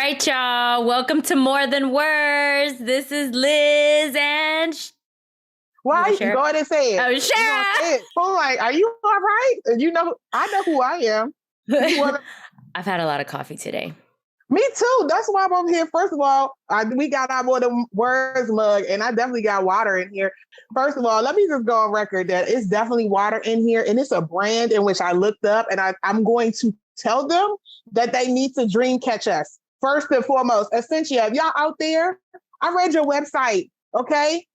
right, y'all. Welcome to More Than Words. This is Liz and... Why you go ahead and say it? Oh, Shara. I'm like, are you all right? And I know who I am. I've had a lot of coffee today. Me too. That's why I'm over here. First of all, we got our More Than Words mug, and I definitely got water in here. First of all, let me just go on record that it's definitely water in here, and it's a brand in which I looked up, and I'm going to tell them that they need to dream catch us. First and foremost, Essentia, if y'all out there, I read your website, okay?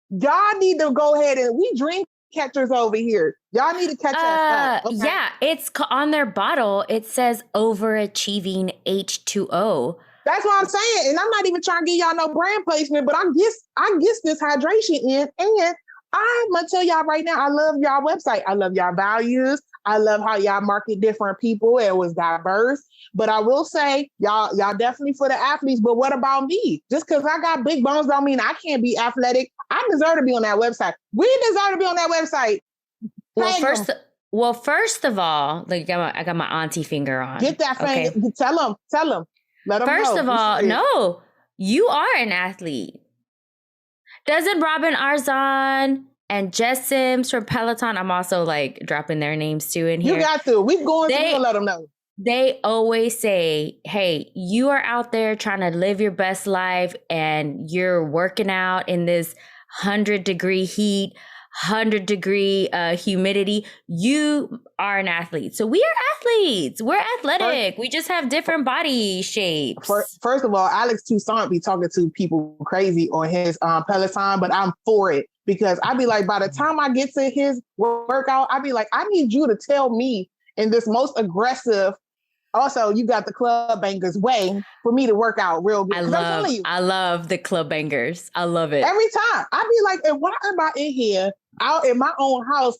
Y'all need to go ahead and we dream catchers over here. Y'all need to catch us up. Okay? Yeah, it's on their bottle. It says overachieving H2O. That's what I'm saying. And I'm not even trying to give y'all no brand placement, but I guess this hydration in. And I'm going to tell y'all right now, I love y'all website. I love y'all values. I love how y'all market different people. It was diverse. But I will say, y'all definitely for the athletes. But what about me? Just because I got big bones don't mean I can't be athletic. I deserve to be on that website. We deserve to be on that website. Well, first of all, like I got my auntie finger on. Get that thing. Okay. Tell them. Let them First know. Of all, no, you are an athlete. Doesn't Robin Arzon and Jess Sims from Peloton? I'm also like dropping their names too in here. You got to. We're going to let them know. They always say, hey, you are out there trying to live your best life and you're working out in this 100-degree heat, 100-degree humidity. You are an athlete. So we are athletes. We're athletic. We just have different body shapes. First of all, Alex Toussaint be talking to people crazy on his Peloton, but I'm for it because I be like, by the time I get to his workout, I be like, I need you to tell me in this most aggressive. Also, you got the club bangers way for me to work out real good. I love the club bangers. I love it. Every time. I be like, and why am I in here, out in my own house,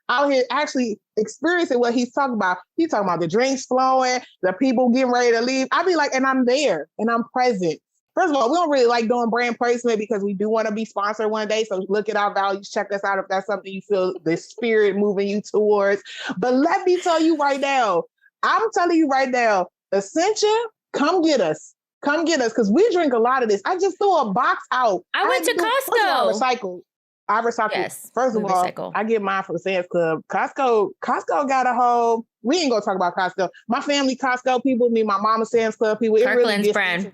out here actually experiencing what he's talking about? He's talking about the drinks flowing, the people getting ready to leave. I be like, and I'm there and I'm present. First of all, we don't really like doing brand placement because we do want to be sponsored one day. So look at our values, check us out if that's something you feel the spirit moving you towards. But let me tell you right now, I'm telling you right now, Essentia, come get us. Come get us because we drink a lot of this. I just threw a box out. I went to Costco. I recycle. Yes, first of all, I get mine from the Sam's Club. Costco got a whole, we ain't gonna talk about Costco. My family Costco people, me, my mama Sam's Club people. Kirkland's brand.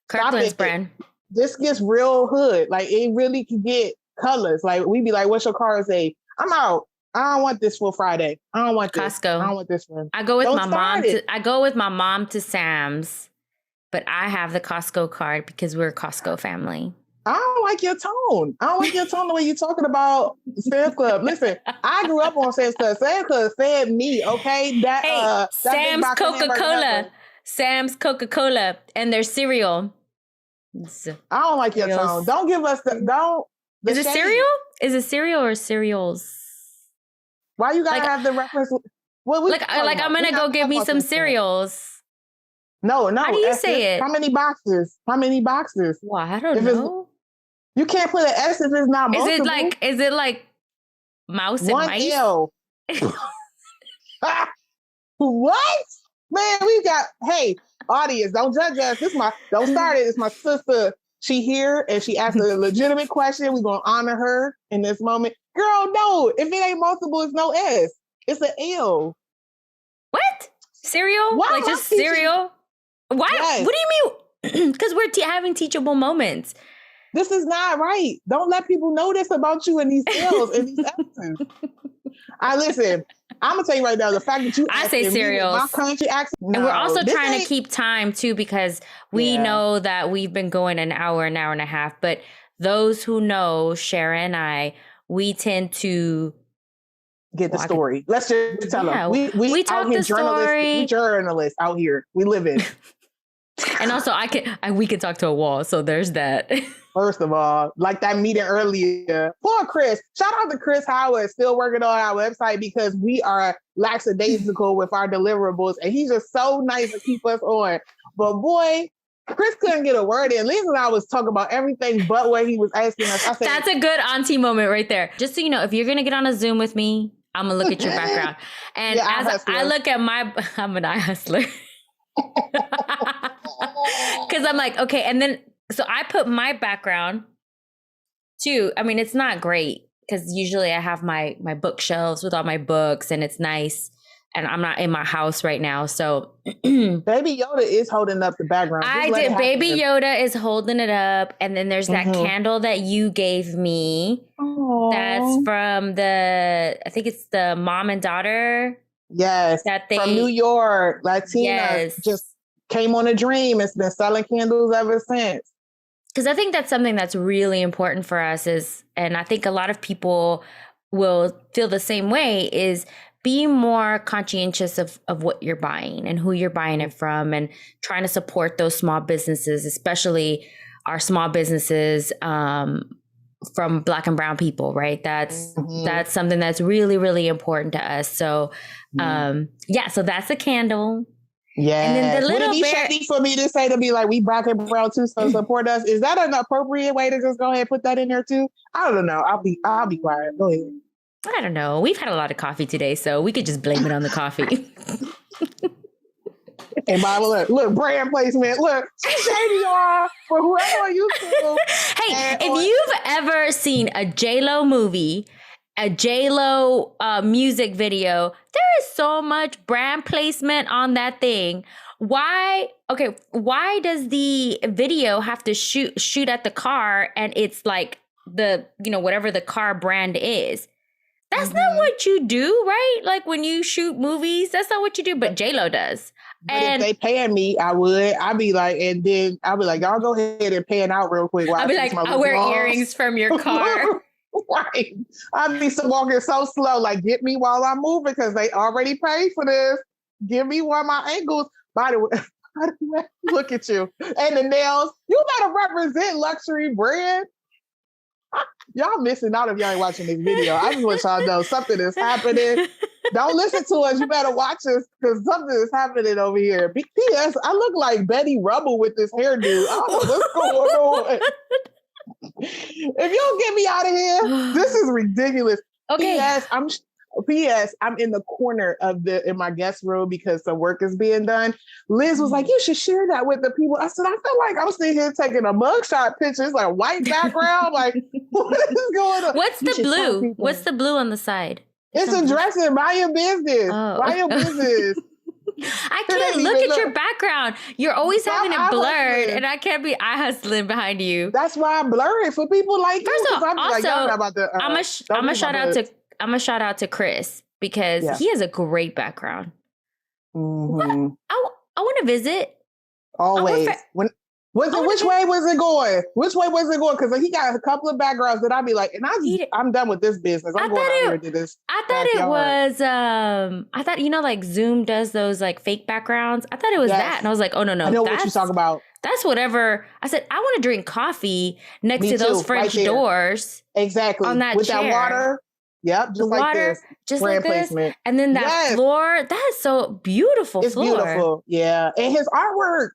Kirkland's brand. This gets real hood. Like it really can get colors. Like we be like, what's your car say? I'm out. I don't want this for Friday. I don't want this. Costco. I don't want this one. I go with my mom to Sam's, but I have the Costco card because we're a Costco family. I don't like your tone. I don't like your tone the way you're talking about Sam's Club. Listen, I grew up on Sam's Club. Sam's Club fed me, okay? Sam's Coca-Cola. Sam's Coca-Cola and their cereal. I don't like your tone. Don't give us Is it cereal? Is it cereal or cereals? Why you gotta have the reference? I'm gonna go give me some cereals. No. How do you say it? How many boxes? Well, I don't know. You can't put an S if it's not multiple. Is it like mouse and mice? 1L. What? Man, hey, audience, don't judge us. Don't start it. It's my sister. She here and she asked a legitimate question. We're gonna honor her in this moment. Girl, no. If it ain't multiple, it's no S. It's an L. What? Cereal? Why like just cereal? Why? Yes. What do you mean? Because we're having teachable moments. This is not right. Don't let people know this about you in these L's and these S's. Listen. I'm gonna tell you right now, the fact that I say cereals, my country accent, and we're also trying to keep time too because we know that we've been going an hour and a half. But those who know Shara and I, we tend to get the story. Let's just tell them. We talk the story. We journalists out here. We live in. And also, we can talk to a wall. So there's that. First of all, like that meeting earlier. Poor Chris. Shout out to Chris Howard, still working on our website because we are lackadaisical with our deliverables. And he's just so nice to keep us on. But boy, Chris couldn't get a word in. Liz and I was talking about everything but what he was asking us. I said, that's a good auntie moment right there. Just so you know, if you're going to get on a Zoom with me, I'm going to look at your background. And as I look at I'm an eye hustler. Because I'm like, okay. And then, so I put my background too. I mean, it's not great because usually I have my bookshelves with all my books and it's nice. And I'm not in my house right now. So Baby Yoda is holding up the background. I did. Baby Yoda is holding it up. And then there's that candle that you gave me. Aww. That's from I think it's the mom and daughter. Yes. From New York. Latina just came on a dream. It's been selling candles ever since. Because I think that's something that's really important for us and I think a lot of people will feel the same way, is be more conscientious of what you're buying and who you're buying it from, and trying to support those small businesses, especially our small businesses from Black and brown people, right? That's something that's really, really important to us. So so that's a candle. Yeah. And then the little Would it be shady for me to say, to be like, we Black and brown too, so support us? Is that an appropriate way to just go ahead and put that in there too? I don't know. I'll be quiet. Go ahead. I don't know. We've had a lot of coffee today, so we could just blame it on the coffee. And Bible, look, brand placement. Look, she's shady, y'all. For whoever on YouTube. Hey, if you've ever seen a J-Lo movie, a J-Lo music video, there is so much brand placement on that thing. Why does the video have to shoot at the car and it's like whatever the car brand is? That's not what you do, right? Like when you shoot movies, that's not what you do, but J-Lo does. But if they paying me, I would. I'd be like, y'all go ahead and pan out real quick. I'll be like, I'll wear earrings from your car. Right. I'd be walking so slow, like, get me while I'm moving, because they already paid for this. Give me one of my ankles. By the way, look at you. And the nails. You better represent luxury brand. Y'all missing out if y'all ain't watching this video. I just want y'all to know something is happening. Don't listen to us. You better watch us, because something is happening over here. P.S. I look like Betty Rubble with this hairdo. I don't know what's going on. If you don't get me out of here, this is ridiculous. Okay. P.S. I'm in the corner in my guest room because some work is being done. Liz was like, you should share that with the people. I said, I feel like I'm sitting here taking a mugshot picture. It's like a white background. Like, what is going on? What's the blue? What's the blue on the side? It's a dressing. Mind your business. Oh. Mind your business. I can't look at your background. You're always having it blurred, and I can't be eye hustling behind you. That's why I blur it for people like you. First of all, I'm a shout out to Chris, because he has a great background. Mm-hmm. I want to visit. Always. Which way was it going? Which way was it going? Because he got a couple of backgrounds that I'd be like, and I'm done with this business. I'm going out here to this. I thought it was, I thought, like Zoom does those like fake backgrounds. I thought it was that. And I was like, oh, no. I know what you're talking about. That's whatever. I said, I want to drink coffee next to those French doors. Exactly. On that with chair. That water. Yep. Just like water, this. Just like this. Placement. And then that floor, that is so beautiful. It's beautiful. Yeah. And his artwork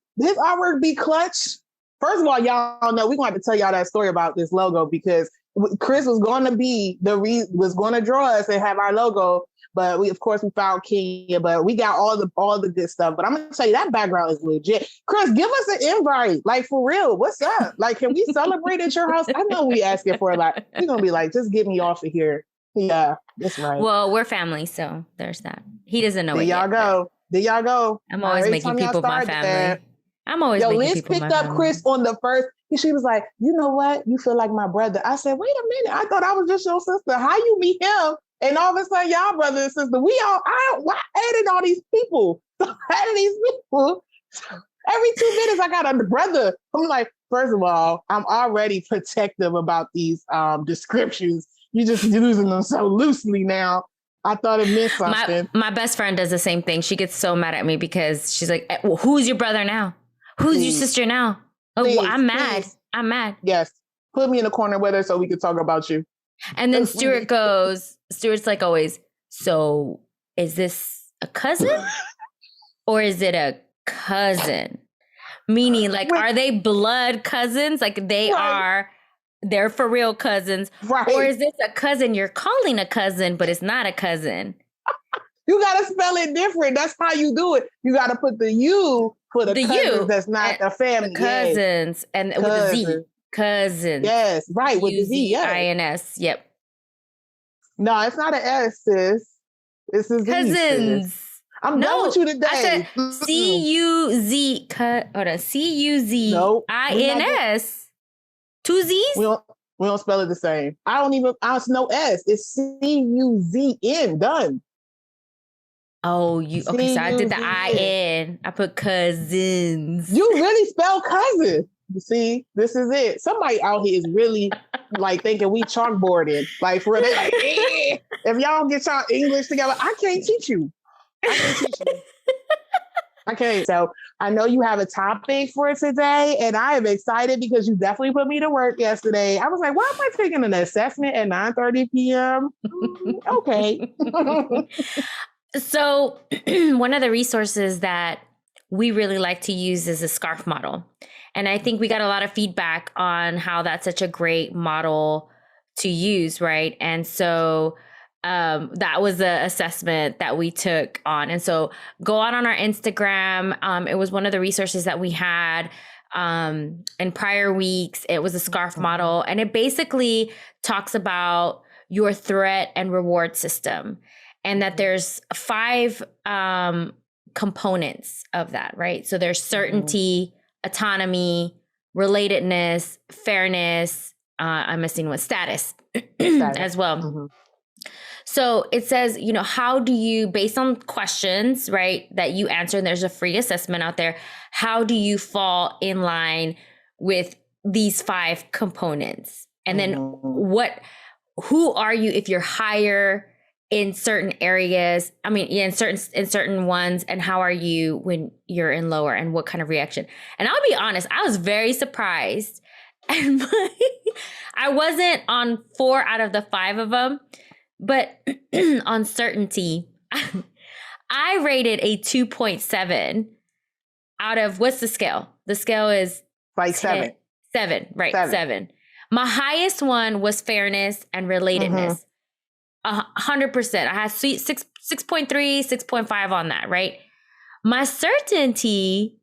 be clutch. First of all, y'all know we're going to have to tell y'all that story about this logo, because Chris was going to be was going to draw us and have our logo, but we found Kenya, but we got all the good stuff. But I'm going to tell you, that background is legit. Chris, give us an invite, like, for real. What's up? Like, can we celebrate at your house? I know we asking for a lot. We're going to be like, just get me off of here. Yeah, that's right. Well, we're family, so there's that. He doesn't know it yet. There y'all go. I'm always making people my family. I'm always making Liz people picked up Chris on the first. She was like, you know what? You feel like my brother. I said, wait a minute. I thought I was just your sister. How you meet him? And all of a sudden, y'all brother and sister. I added all these people. Every 2 minutes, I got a brother. I'm like, first of all, I'm already protective about these descriptions. You're just using them so loosely now. I thought it meant something. My best friend does the same thing. She gets so mad at me because she's like, well, who's your brother now? Who's your sister now? Oh, well, I'm mad. Please. I'm mad. Yes. Put me in the corner with her so we can talk about you. And then Stuart's like always, so is this a cousin or is it a cousin? Meaning, like, are they blood cousins? Like they're for real cousins. Right. Or is this a cousin you're calling a cousin, but it's not a cousin? You got to spell it different. That's how you do it. You got to put the U for the cousins. That's not the family. The cousins. Yes. And with a Z. Cousins. Yes, right. With the Z. Yes. INS. Yep. No, it's not an S, sis. It's a Z. Cousins. Sis. I'm done with you today. I said C-U-Z. Hold on. C-U-Z-I-N-S. Two Z's? We don't spell it the same. It's no S. It's C-U-Z-N. Done. Oh, okay, so I did the I-N. I put cousins. You really spell cousin. See, this is it. Somebody out here is really like thinking we chalkboarded. Like for real, like, if y'all don't get y'all English together, I can't teach you. I can't. So I know you have a topic for today, and I am excited because you definitely put me to work yesterday. I was like, why am I taking an assessment at 9:30 p.m.? Okay. So one of the resources that we really like to use is a SCARF model. And I think we got a lot of feedback on how that's such a great model to use, right? And so that was the assessment that we took on. And so go out on our Instagram. It was one of the resources that we had in prior weeks. It was a SCARF model, and it basically talks about your threat and reward system, and that there's 5 components of that, right? So there's certainty, autonomy, relatedness, fairness. I'm missing one, status as well. Mm-hmm. So it says, how do you, based on questions, right, that you answer, and there's a free assessment out there, how do you fall in line with these 5 components? And then who are you if you're higher in certain areas? I mean, in certain ones, and how are you when you're in lower, and what kind of reaction? And I'll be honest, I was very surprised. And I wasn't on 4 out of the 5 of them, but on certainty, I rated a 2.7 out of, what's the scale? The scale is like 7. 7, right? 7. My highest one was fairness and relatedness. 100%. I had 6.3, 6.5 on that, right? My certainty,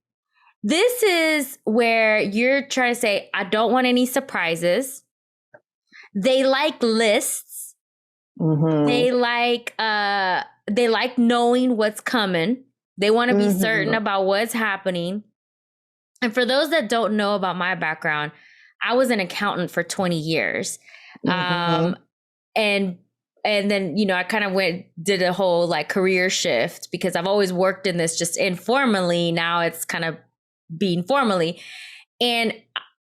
this is where you're trying to say, I don't want any surprises. They like lists. Mm-hmm. They like knowing what's coming. They want to be certain about what's happening. And for those that don't know about my background, I was an accountant for 20 years. And then, I kind of did a whole like career shift, because I've always worked in this just informally. Now it's kind of being formally. And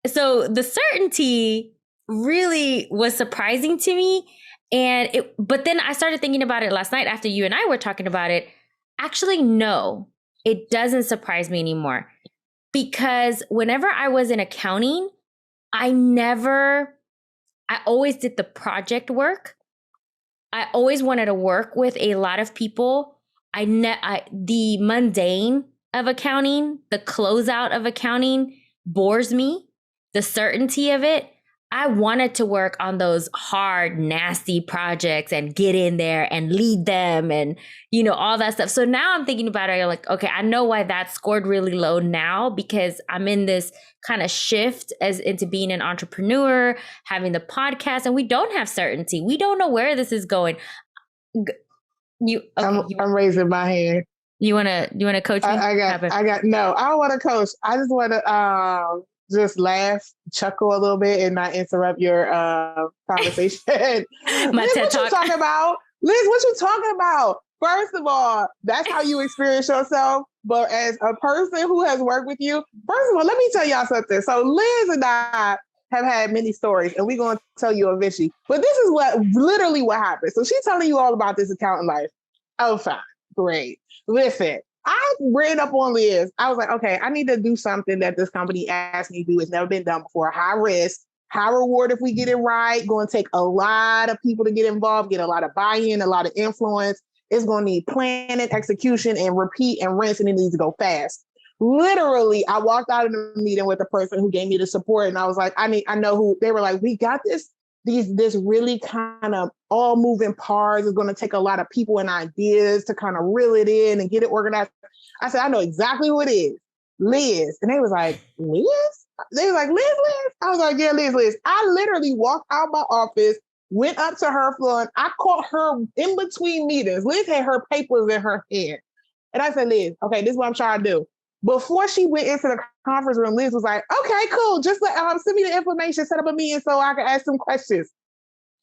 so the certainty really was surprising to me. But then I started thinking about it last night after you and I were talking about it. Actually, no, it doesn't surprise me anymore, because whenever I was in accounting, I always did the project work. I always wanted to work with a lot of people. The mundane of accounting, the closeout of accounting bores me. The certainty of it, I wanted to work on those hard, nasty projects and get in there and lead them and, all that stuff. So now I'm thinking about it, like, okay, I know why that scored really low now, because I'm in this kind of shift into being an entrepreneur, having the podcast, and we don't have certainty. We don't know where this is going. I'm raising my hand. You want to coach me? I don't want to coach. I just want to just laugh, chuckle a little bit, and not interrupt your conversation. My Liz, TED what Talk. you talking about? Liz, what you talking about? First of all, that's how you experience yourself. But as a person who has worked with you, first of all, let me tell y'all something. So Liz and I have had many stories, and we're going to tell you eventually. But this is literally what happened. So she's telling you all about this accountant life. Oh, fine. Great. Listen. I read up on Liz. I was like, okay, I need to do something that this company asked me to do. It's never been done before. High risk, high reward if we get it right. Going to take a lot of people to get involved, get a lot of buy-in, a lot of influence. It's going to need planning, execution, and repeat and rinse, and it needs to go fast. Literally, I walked out of the meeting with the person who gave me the support, and I was like, I know who. They were like, we got this. this really kind of all moving parts. It's going to take a lot of people and ideas to kind of reel it in and get it organized. I said, I know exactly who it is, Liz. And they was like, Liz? They was like, Liz? I was like, yeah, Liz. I literally walked out my office, went up to her floor, and I caught her in between meetings. Liz had her papers in her hand. And I said, Liz, okay, this is what I'm trying to do. Before she went into the conference room, Liz was like, okay, cool. Just send me the information, set up a meeting so I can ask some questions.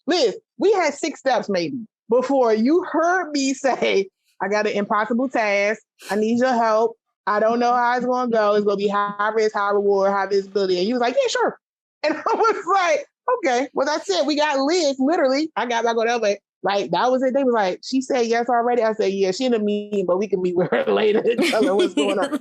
Liz, we had 6 steps maybe before you heard me say, I got an impossible task. I need your help. I don't know how it's going to go. It's going to be high risk, high reward, high visibility. And you was like, yeah, sure. And I was like, okay, well, that's it. We got Liz, literally. I got back on that way. Like, that was it. They was like, she said yes already. I said, yeah, she in a meeting, but we can meet with her later and tell her what's going on.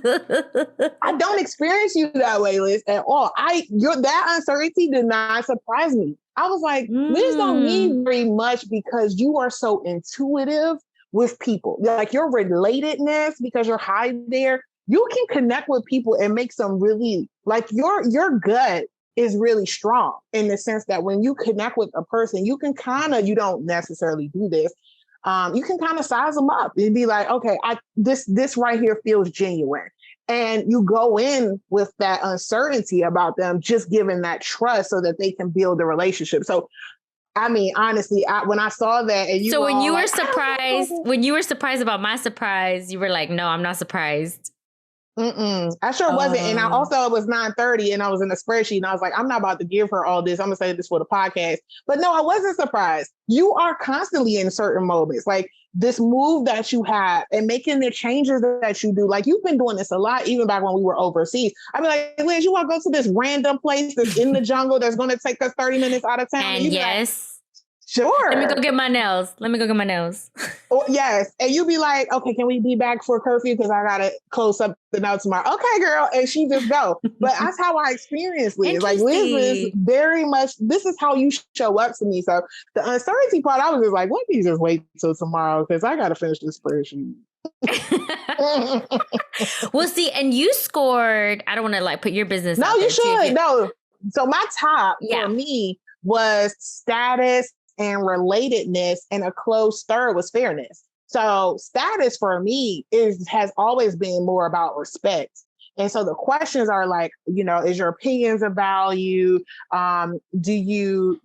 I don't experience you that way, Liz, at all. That uncertainty did not surprise me. I was like, Liz don't need very much because you are so intuitive with people. Like your relatedness, because you're high there, you can connect with people and make some really, like your gut is really strong in the sense that when you connect with a person, you can you don't necessarily do this. You can kind of size them up and be like, okay, this right here feels genuine. And you go in with that uncertainty about them, just giving that trust so that they can build a relationship. So, I mean, honestly, when I saw that, and so when you were surprised about my surprise, you were like, no, I'm not surprised. I sure wasn't. And I also, it was 9:30 and I was in a spreadsheet and I was like, I'm not about to give her all this. I'm gonna say this for the podcast. But no, I wasn't surprised. You are constantly in certain moments, like this move that you have and making the changes that you do. Like you've been doing this a lot, even back when we were overseas. I mean, like, Liz, you want to go to this random place that's in the jungle that's going to take us 30 minutes out of town? And yes. Like, sure. Let me go get my nails. Oh, yes. And you be like, okay, can we be back for curfew? Because I got to close something out tomorrow. Okay, girl. And she just go. But that's how I experienced Liz. Like Liz is very much, this is how you show up to me. So the uncertainty part, I was just like, let me just wait till tomorrow because I got to finish this spreadsheet. Well, see, and you scored, I don't want to like put your business out there. No, you should. No. So my top for me was status and relatedness, and a close third was fairness. So status for me has always been more about respect. And so the questions are like, is your opinions of value? Do you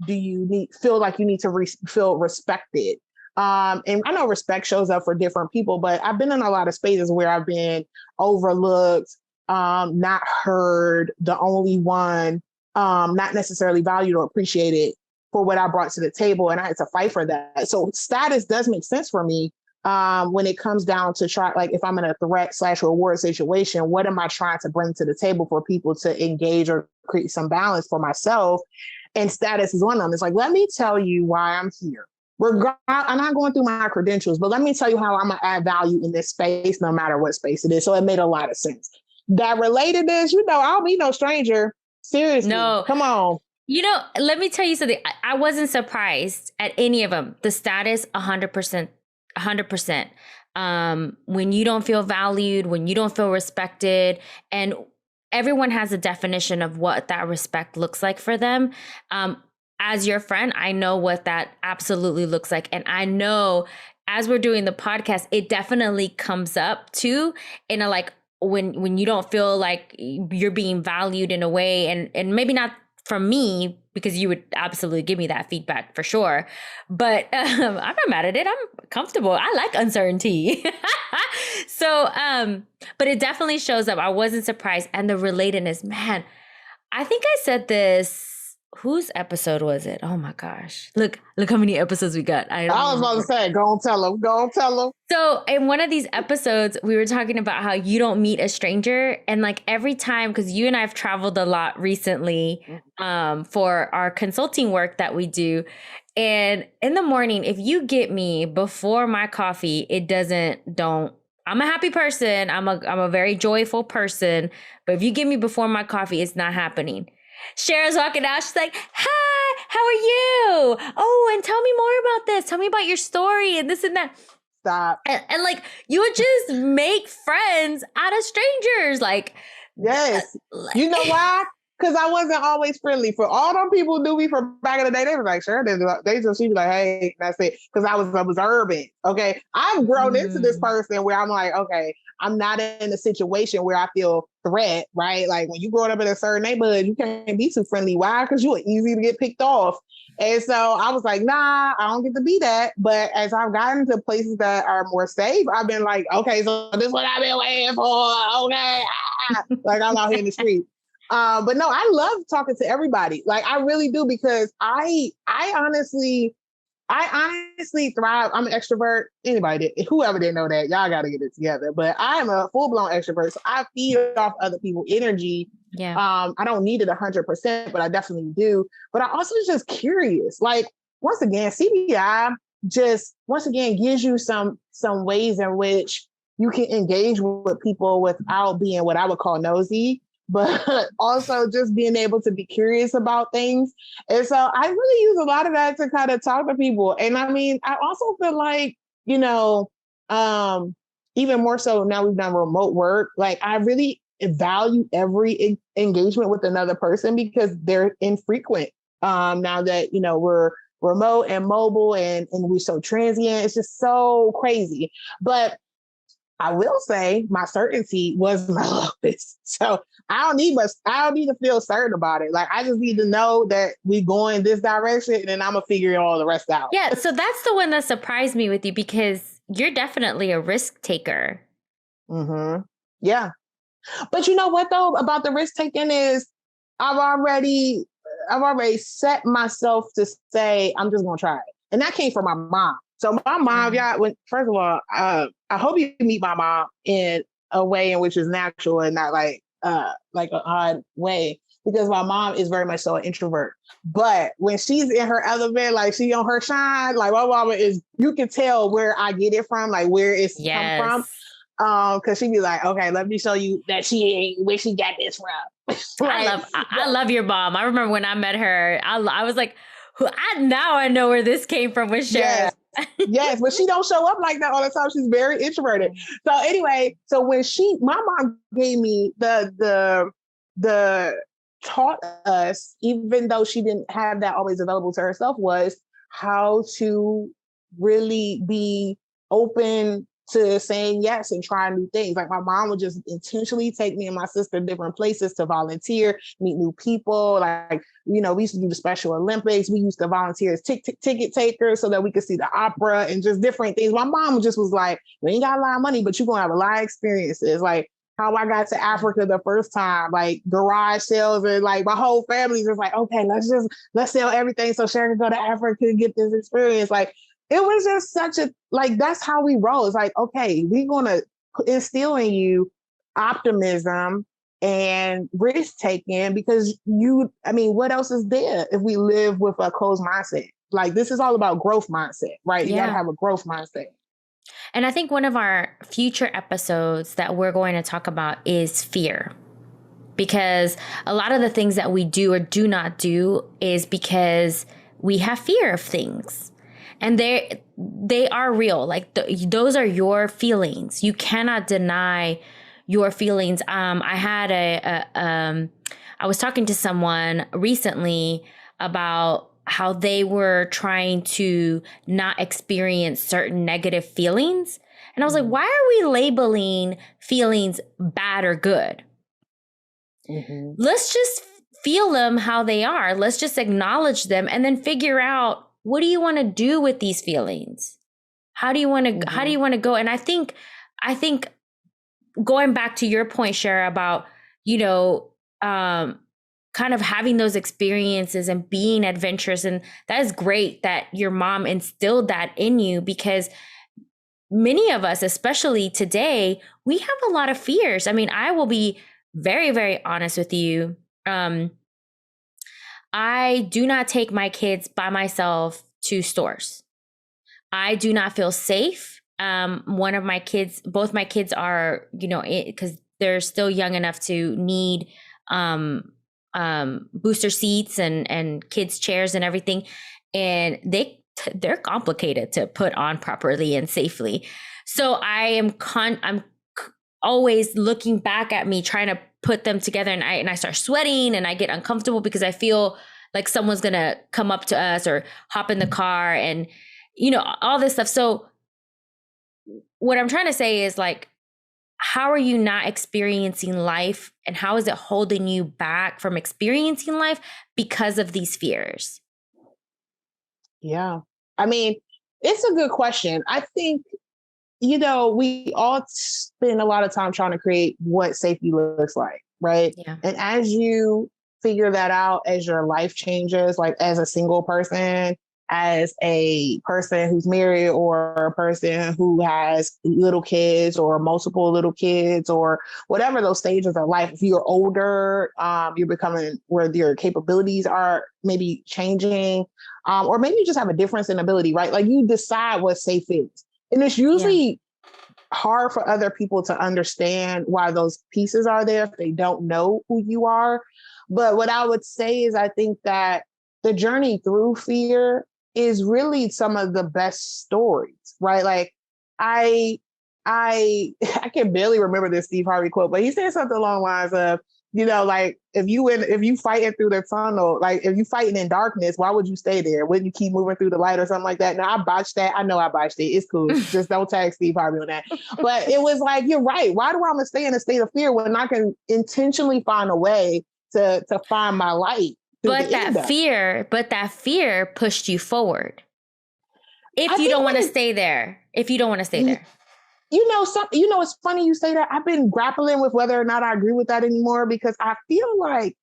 feel like you need to feel respected? And I know respect shows up for different people, but I've been in a lot of spaces where I've been overlooked, not heard, the only one, not necessarily valued or appreciated for what I brought to the table. And I had to fight for that. So status does make sense for me when it comes down to like if I'm in a threat/reward situation, what am I trying to bring to the table for people to engage or create some balance for myself? And status is one of them. It's like, let me tell you why I'm here. I'm not going through my credentials, but let me tell you how I'm going to add value in this space, no matter what space it is. So it made a lot of sense. That relatedness, I'll be no stranger. Seriously. No. Come on. Let me tell you something. I wasn't surprised at any of them. The status, 100%. 100%. When you don't feel valued, when you don't feel respected, and everyone has a definition of what that respect looks like for them. As your friend, I know what that absolutely looks like. And I know as we're doing the podcast, it definitely comes up too in a like when you don't feel like you're being valued in a way, and maybe not from me, because you would absolutely give me that feedback for sure. But I'm not mad at it. I'm comfortable. I like uncertainty. So, but it definitely shows up. I wasn't surprised. And the relatedness, man, I think I said this. Whose episode was it? Oh my gosh. Look how many episodes we got. I was about to say, go on, tell them. So in one of these episodes, we were talking about how you don't meet a stranger. And like every time, because you and I have traveled a lot recently for our consulting work that we do. And in the morning, if you get me before my coffee, I'm a happy person. I'm a very joyful person. But if you get me before my coffee, it's not happening. Shara's walking out. She's like, hi, how are you? Oh, and tell me more about this. Tell me about your story and this and that. Stop. And like, you would just make friends out of strangers. Like, yes. You know why? Because I wasn't always friendly. For all them people who knew me from back in the day, they were like, sure. They just, she'd be like, hey, that's it. Because I was observant. Okay. I've grown into this person where I'm like, okay, I'm not in a situation where I feel threat, right? Like when you growing up in a certain neighborhood, you can't be too friendly. Why? Because you are easy to get picked off. And so I was like, nah, I don't get to be that. But as I've gotten to places that are more safe, I've been like, okay, so this is what I've been waiting for. Okay. Like I'm out here in the street. But no, I love talking to everybody. Like I really do, because I honestly thrive. I'm an extrovert. Whoever didn't know that, y'all got to get it together. But I am a full blown extrovert. So I feed off other people's energy. Yeah. I don't need it 100%, but I definitely do. But I also just curious. Like once again, CBI just once again gives you some ways in which you can engage with people without being what I would call nosy, but also just being able to be curious about things. And so I really use a lot of that to kind of talk to people. And I mean, I also feel like, even more so now we've done remote work, like I really value every engagement with another person because they're infrequent. Now that, we're remote and mobile and we're so transient, it's just so crazy. But I will say my certainty was my office. So I don't need to feel certain about it. Like I just need to know that we going this direction and then I'm gonna figure all the rest out. Yeah. So that's the one that surprised me with you because you're definitely a risk taker. Mm-hmm. Yeah. But you know what though about the risk taking is I've already set myself to say I'm just gonna try it. And that came from my mom. So my mom, first of all, I hope you meet my mom in a way in which is natural and not like an odd way, because my mom is very much so an introvert. But when she's in her element, like she on her shine, like my mama is, you can tell where I get it from, like where it's come from. Because she'd be like, okay, let me show you that she ain't where she got this from. Right? I love your mom. I remember when I met her, I was like, now I know where this came from with Shara. Yes, but she don't show up like that all the time. She's very introverted. So anyway, so when my mom gave me the taught us, even though she didn't have that always available to herself, was how to really be open to saying yes and trying new things. Like my mom would just intentionally take me and my sister to different places to volunteer, meet new people. Like, we used to do the Special Olympics. We used to volunteer as ticket takers so that we could see the opera and just different things. My mom just was like, we ain't got a lot of money, but you're going to have a lot of experiences. Like how I got to Africa the first time, like garage sales, and like my whole family was like, okay, let's sell everything so Sharon can go to Africa and get this experience. Like, it was just that's how we roll. It's like, okay, we're going to instill in you optimism and risk taking because what else is there if we live with a closed mindset? Like this is all about growth mindset, right? You got to have a growth mindset. And I think one of our future episodes that we're going to talk about is fear. Because a lot of the things that we do or do not do is because we have fear of things. And they are real. Like those are your feelings. You cannot deny your feelings. I was talking to someone recently about how they were trying to not experience certain negative feelings. And I was like, why are we labeling feelings bad or good? Mm-hmm. Let's just feel them how they are. Let's just acknowledge them and then figure out, what do you want to do with these feelings? How do you want to go? And I think going back to your point, Shara, about, kind of having those experiences and being adventurous. And that is great that your mom instilled that in you, because many of us, especially today, we have a lot of fears. I mean, I will be very, very honest with you. I do not take my kids by myself to stores. I do not feel safe. Both my kids are, because they're still young enough to need booster seats and kids chairs and everything. And they're complicated to put on properly and safely. So I'm always looking back at me, trying to put them together and I start sweating and I get uncomfortable because I feel like someone's going to come up to us or hop in the car and, you know, all this stuff. So what I'm trying to say is like, how are you not experiencing life and how is it holding you back from experiencing life because of these fears? Yeah. I mean, it's a good question. I think, you know, we all spend a lot of time trying to create what safety looks like, right? Yeah. And as you figure that out, as your life changes, like as a single person, as a person who's married, or a person who has little kids or multiple little kids, or whatever those stages of life, if you're older, you're becoming where your capabilities are maybe changing, or maybe you just have a difference in ability, right? Like you decide what safe is. And it's usually hard for other people to understand why those pieces are there if they don't know who you are. But what I would say is I think that the journey through fear is really some of the best stories, right? Like I I I can barely remember this Steve Harvey quote, but he said something along the lines of, you know, like if you fighting through the tunnel, like if you fighting in darkness, why would you stay there? Wouldn't you keep moving through the light or something like that? Now I botched that. I know I botched it. It's cool. Just don't tag Steve Harvey on that. But it was like, you're right. Why do I want to stay in a state of fear when I can intentionally find a way to find my light? But that fear pushed you forward. If I you think don't want to when stay there, if you don't want to stay there. It's funny you say that. I've been grappling with whether or not I agree with that anymore, because I feel like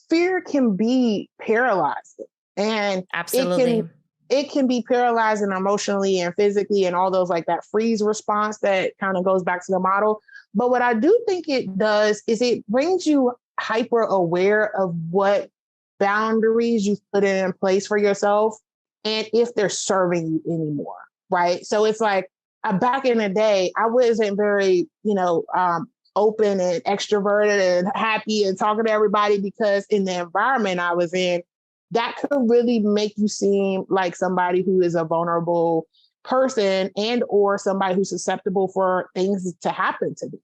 fear can be paralyzing, and Absolutely. it can be paralyzing emotionally and physically, and all those, like that freeze response that kind of goes back to the model. But what I do think it does is it brings you hyper aware of what boundaries you put in place for yourself and if they're serving you anymore. Right. So it's like, back in the day, I wasn't very, open and extroverted and happy and talking to everybody, because in the environment I was in, that could really make you seem like somebody who is a vulnerable person and or somebody who's susceptible for things to happen to them.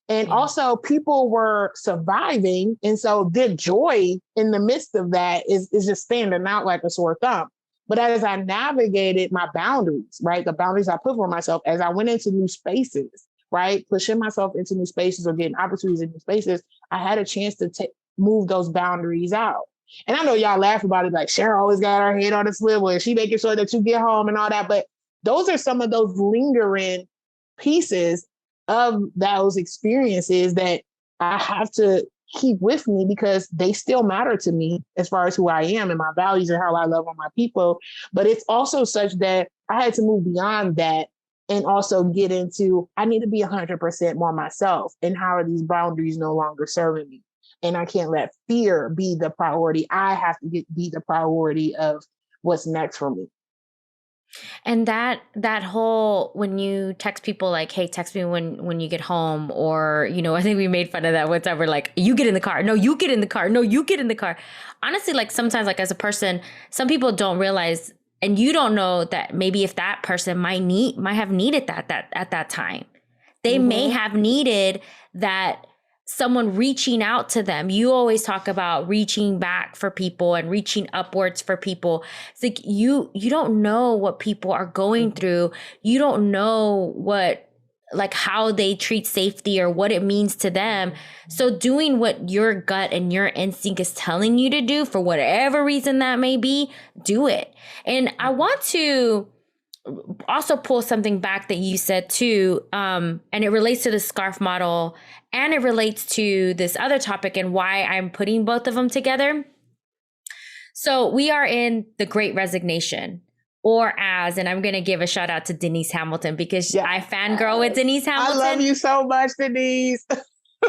And also people were surviving. And so their joy in the midst of that is just standing out like a sore thumb. But as I navigated my boundaries, right, the boundaries I put for myself, as I went into new spaces, right, pushing myself into new spaces or getting opportunities in new spaces, I had a chance to move those boundaries out. And I know y'all laugh about it, like Shara always got her head on the swivel and she making sure that you get home and all that. But those are some of those lingering pieces of those experiences that I have to keep with me, because they still matter to me as far as who I am and my values and how I love on my people. But it's also such that I had to move beyond that and also get into, I need to be 100% more myself. And how are these boundaries no longer serving me? And I can't let fear be the priority. I have to be the priority of what's next for me. And that whole, when you text people like, hey, text me when you get home, or, I think we made fun of that one time. We're like, you get in the car. No, you get in the car. No, you get in the car. Honestly, like sometimes, like as a person, some people don't realize, and you don't know that maybe if that person might have needed that at that time, they may have needed that someone reaching out to them. You always talk about reaching back for people and reaching upwards for people. It's like you don't know what people are going through. You don't know how they treat safety or what it means to them. So doing what your gut and your instinct is telling you to do, for whatever reason that may be, do it. And I want to also pull something back that you said too, and it relates to the SCARF model, and it relates to this other topic and why I'm putting both of them together. So we are in the Great Resignation, and I'm going to give a shout out to Denise Hamilton, because I fangirl with Denise Hamilton. I love you so much, Denise.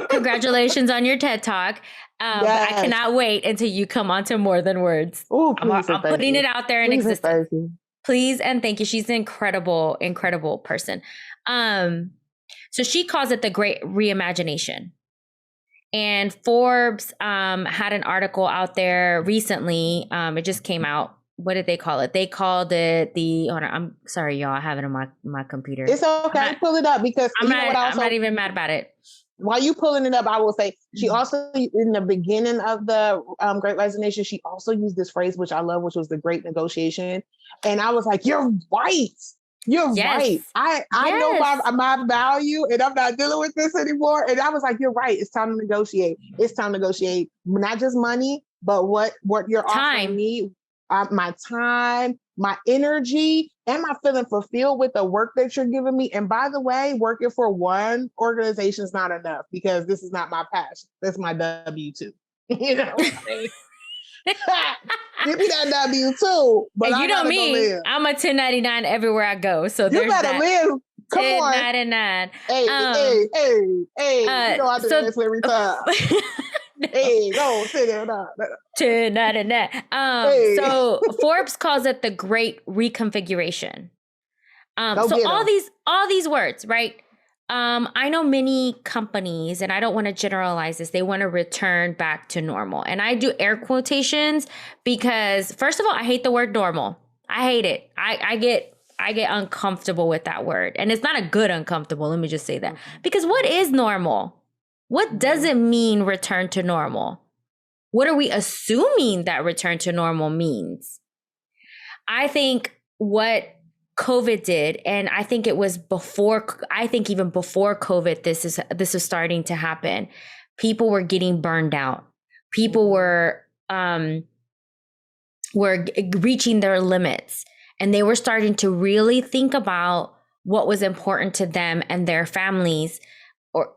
Congratulations on your TED Talk. But I cannot wait until you come onto More Than Words. Ooh, I'm putting it out there in existence. Please and thank you. She's an incredible, incredible person. So she calls it the Great Reimagination. And Forbes had an article out there recently. It just came out. What did they call it? They called it I'm sorry, y'all. I have it on my computer. It's okay. Pull it up, because I'm not even mad about it. while you pulling it up, I will say she also, in the beginning of the Great Resignation, she also used this phrase, which I love, which was the Great Negotiation. And I was like, you're right. You're right. I know my value and I'm not dealing with this anymore. And I was like, you're right. It's time to negotiate. It's time to negotiate not just money, but what you're offering me, my time, my energy, am I feeling fulfilled with the work that you're giving me? And by the way, working for one organization is not enough because this is not my passion. That's my W-2. You know what I mean? Give me that W-2, but you know me, I'm a 1099 everywhere I go. So you better live. Come 1099. Hey, you know I do this every time. Hey, no, sit down. 1099. So Forbes calls it the Great Reconfiguration. So all these words, right? I know many companies, and I don't want to generalize this, they want to return back to normal. And I do air quotations because, first of all, I hate the word normal. I hate it. I get uncomfortable with that word. And it's not a good uncomfortable. Let me just say that. Because what is normal? What does it mean return to normal? What are we assuming that return to normal means? I think what COVID did, and I think it was even before COVID, this is starting to happen. People were getting burned out. People were reaching their limits, and they were starting to really think about what was important to them and their families, or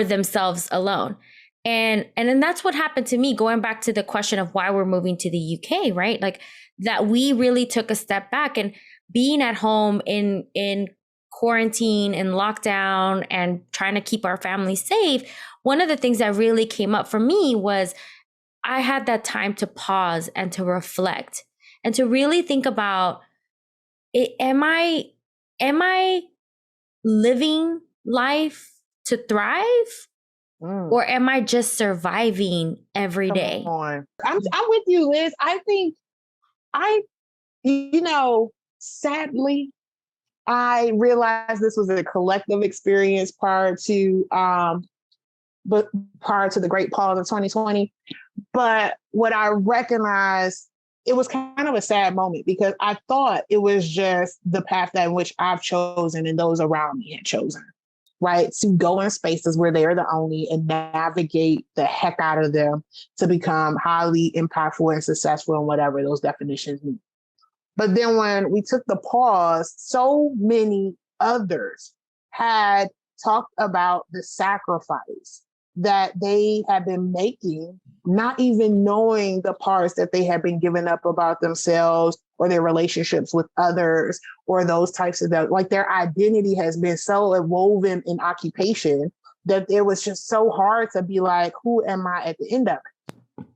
themselves alone. And then that's what happened to me, going back to the question of why we're moving to the UK, right? Like that we really took a step back, and being at home in quarantine and lockdown and trying to keep our family safe. One of the things that really came up for me was I had that time to pause and to reflect and to really think about, am I living life to thrive? Or am I just surviving every day? I'm with you, Liz. I think sadly, I realized this was a collective experience prior to the great pause of 2020. But what I recognized, it was kind of a sad moment because I thought it was just the path that which I've chosen and those around me had chosen, right? To go in spaces where they're the only and navigate the heck out of them to become highly impactful and successful in whatever those definitions mean. But then when we took the pause, so many others had talked about the sacrifice that they had been making, not even knowing the parts that they had been giving up about themselves or their relationships with others or those types of that. Like their identity has been so woven in occupation that it was just so hard to be like, who am I at the end of it?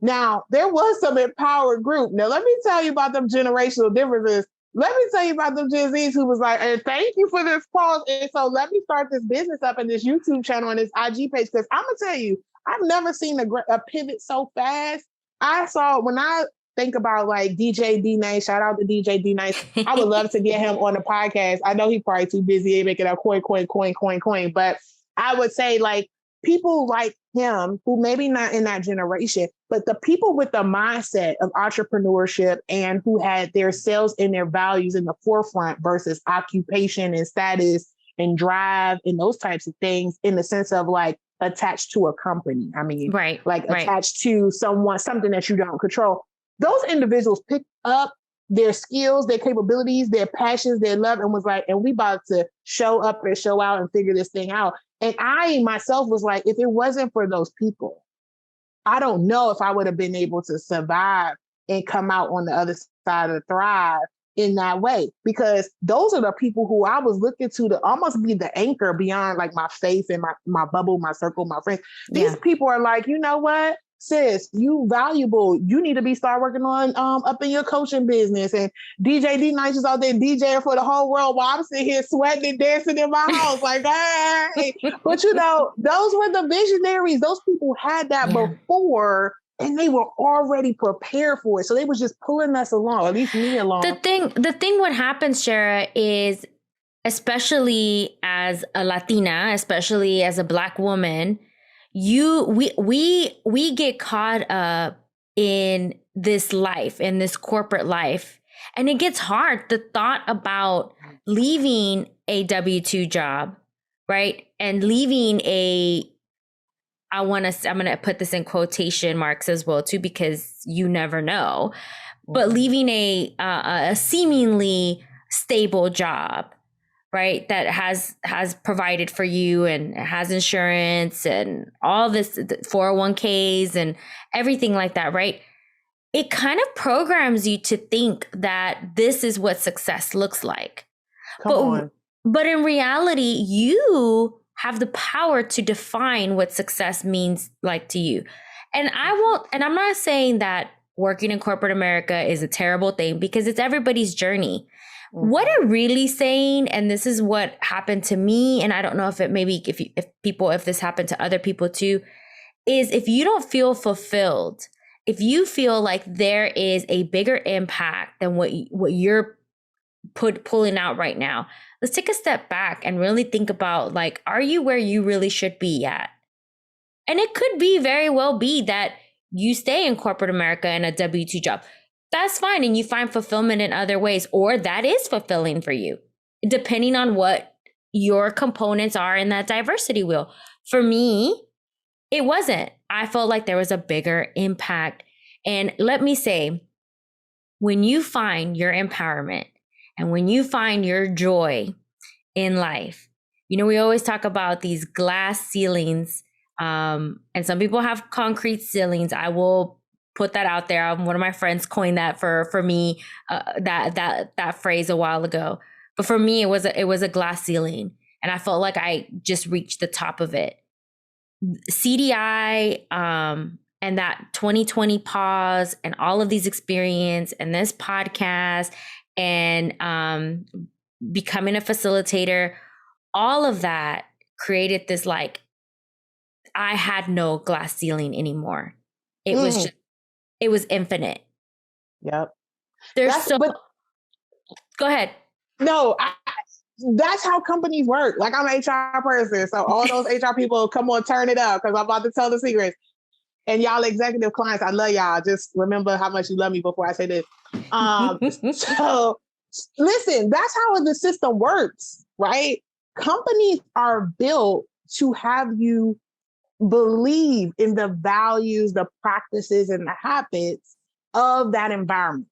Now, there was some empowered group. Now, let me tell you about them generational differences. Let me tell you about them Gen Zs who was like, and thank you for this pause. And so let me start this business up in this YouTube channel and this IG page. Because I'm going to tell you, I've never seen a pivot so fast. When I think about like DJ D-Nice, shout out to DJ D-Nice. I would love to get him on the podcast. I know he's probably too busy making a coin. But I would say like people like him who maybe not in that generation, but the people with the mindset of entrepreneurship and who had their selves and their values in the forefront versus occupation and status and drive and those types of things in the sense of like attached to a company. I mean, attached to something that you don't control. Those individuals picked up their skills, their capabilities, their passions, their love, and was like, and we about to show up and show out and figure this thing out. And I myself was like, if it wasn't for those people, I don't know if I would have been able to survive and come out on the other side of thrive in that way, because those are the people who I was looking to almost be the anchor beyond like my faith and my bubble, my circle, my friends. These people are like, you know what? Sis, you valuable. You need to start working on up in your coaching business. And DJ D-Nice is out there DJing for the whole world while I'm sitting here sweating and dancing in my house. Like, hey. But those were the visionaries. Those people had that before and they were already prepared for it. So they was just pulling us along, at least me along. The thing what happens, Shara, is especially as a Latina, especially as a Black woman, we get caught up in this life, in this corporate life, and it gets hard. The thought about leaving a W-2 job, right? And leaving I'm going to put this in quotation marks as well too, because you never know, but leaving a seemingly stable job, right, that has provided for you and has insurance and all this 401ks and everything like that, right? It kind of programs you to think that this is what success looks like. But in reality, you have the power to define what success means like to you. And I'm not saying that working in corporate America is a terrible thing, because it's everybody's journey. What I'm really saying, and this is what happened to me, and I don't know if it maybe if this happened to other people too, is if you don't feel fulfilled, if you feel like there is a bigger impact than what you're pulling out right now, let's take a step back and really think about, like, are you where you really should be at? And it could be very well be that you stay in corporate America in a W-2 job. That's fine. And you find fulfillment in other ways, or that is fulfilling for you, depending on what your components are in that diversity wheel. For me, it wasn't. I felt like there was a bigger impact. And let me say, when you find your empowerment and when you find your joy in life, we always talk about these glass ceilings, and some people have concrete ceilings. I will put that out there. One of my friends coined that for me, that phrase a while ago. But for me, it was a glass ceiling, and I felt like I just reached the top of it. CDI, and that 2020 pause, and all of these experience, and this podcast, and becoming a facilitator, all of that created this, like, I had no glass ceiling anymore. It was infinite. Yep. Go ahead. No, that's how companies work. Like, I'm an HR person, so all those HR people, come on, turn it up, because I'm about to tell the secrets. And y'all executive clients, I love y'all. Just remember how much you love me before I say this. So listen, that's how the system works, right? Companies are built to have you believe in the values, the practices, and the habits of that environment,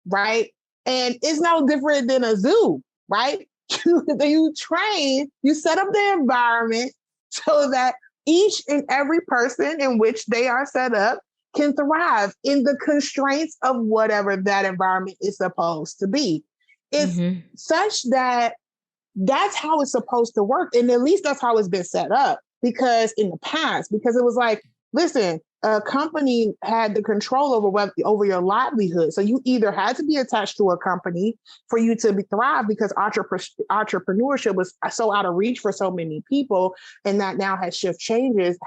right? And it's no different than a zoo, right? You train, you set up the environment so that each and every person in which they are set up can thrive in the constraints of whatever that environment is supposed to be. It's such that that's how it's supposed to work. And at least that's how it's been set up. Because in the past, because it was like, listen, a company had the control over your livelihood. So you either had to be attached to a company for you to thrive, because entrepreneurship was so out of reach for so many people. And that now has changes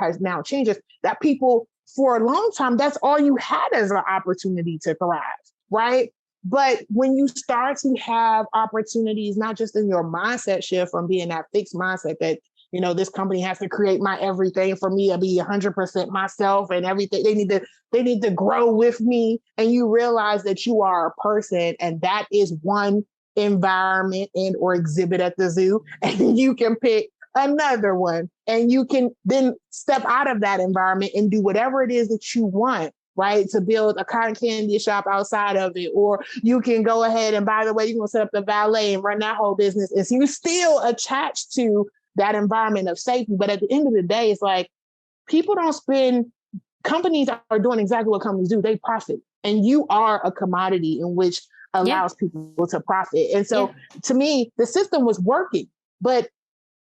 that people for a long time, that's all you had as an opportunity to thrive, right? But when you start to have opportunities, not just in your mindset shift from being that fixed mindset that, this company has to create my everything for me to be 100% myself and everything. They need to grow with me. And you realize that you are a person, and that is one environment or exhibit at the zoo. And you can pick another one, and you can then step out of that environment and do whatever it is that you want, right? To build a cotton candy shop outside of it. Or you can go ahead and, by the way, you can set up the valet and run that whole business. And so you're still attached to that environment of safety. But at the end of the day, it's like, companies are doing exactly what companies do. They profit. And you are a commodity in which allows people to profit. And so to me, the system was working. But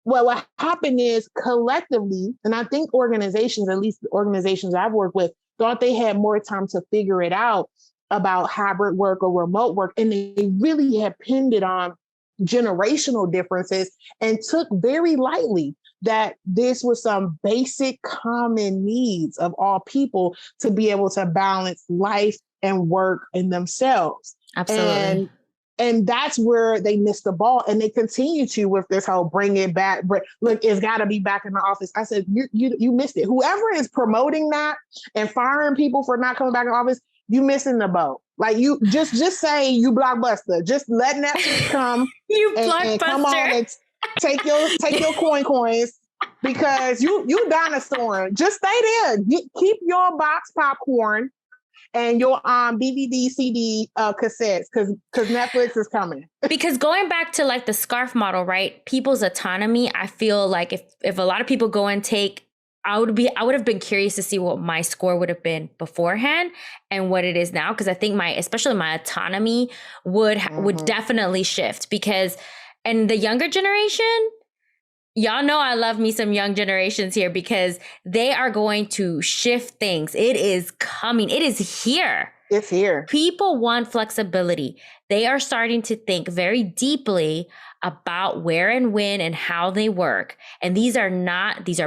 what happened is, collectively, and I think organizations, at least the organizations I've worked with, thought they had more time to figure it out about hybrid work or remote work. And they really had pinned it on generational differences and took very lightly that this was some basic common needs of all people to be able to balance life and work in themselves. Absolutely. And And that's where they missed the ball, and they continue to with this whole bring it back. Look, it's got to be back in the office. I said, you missed it. Whoever is promoting that and firing people for not coming back in office, you missing the boat. Like, you just say you Blockbuster. Just let Netflix come and come on and take your coins, because you dinosaur. Just stay there. Keep your box popcorn and your DVD, CD cassettes, because Netflix is coming. Because going back to like the scarf model, right? People's autonomy. I feel like if a lot of people go and take, I would have been curious to see what my score would have been beforehand and what it is now. Because I think especially my autonomy would definitely shift, because, and the younger generation, y'all know I love me some young generations here, because they are going to shift things. It is coming. It is here. It's here. People want flexibility. They are starting to think very deeply about where and when and how they work. And these are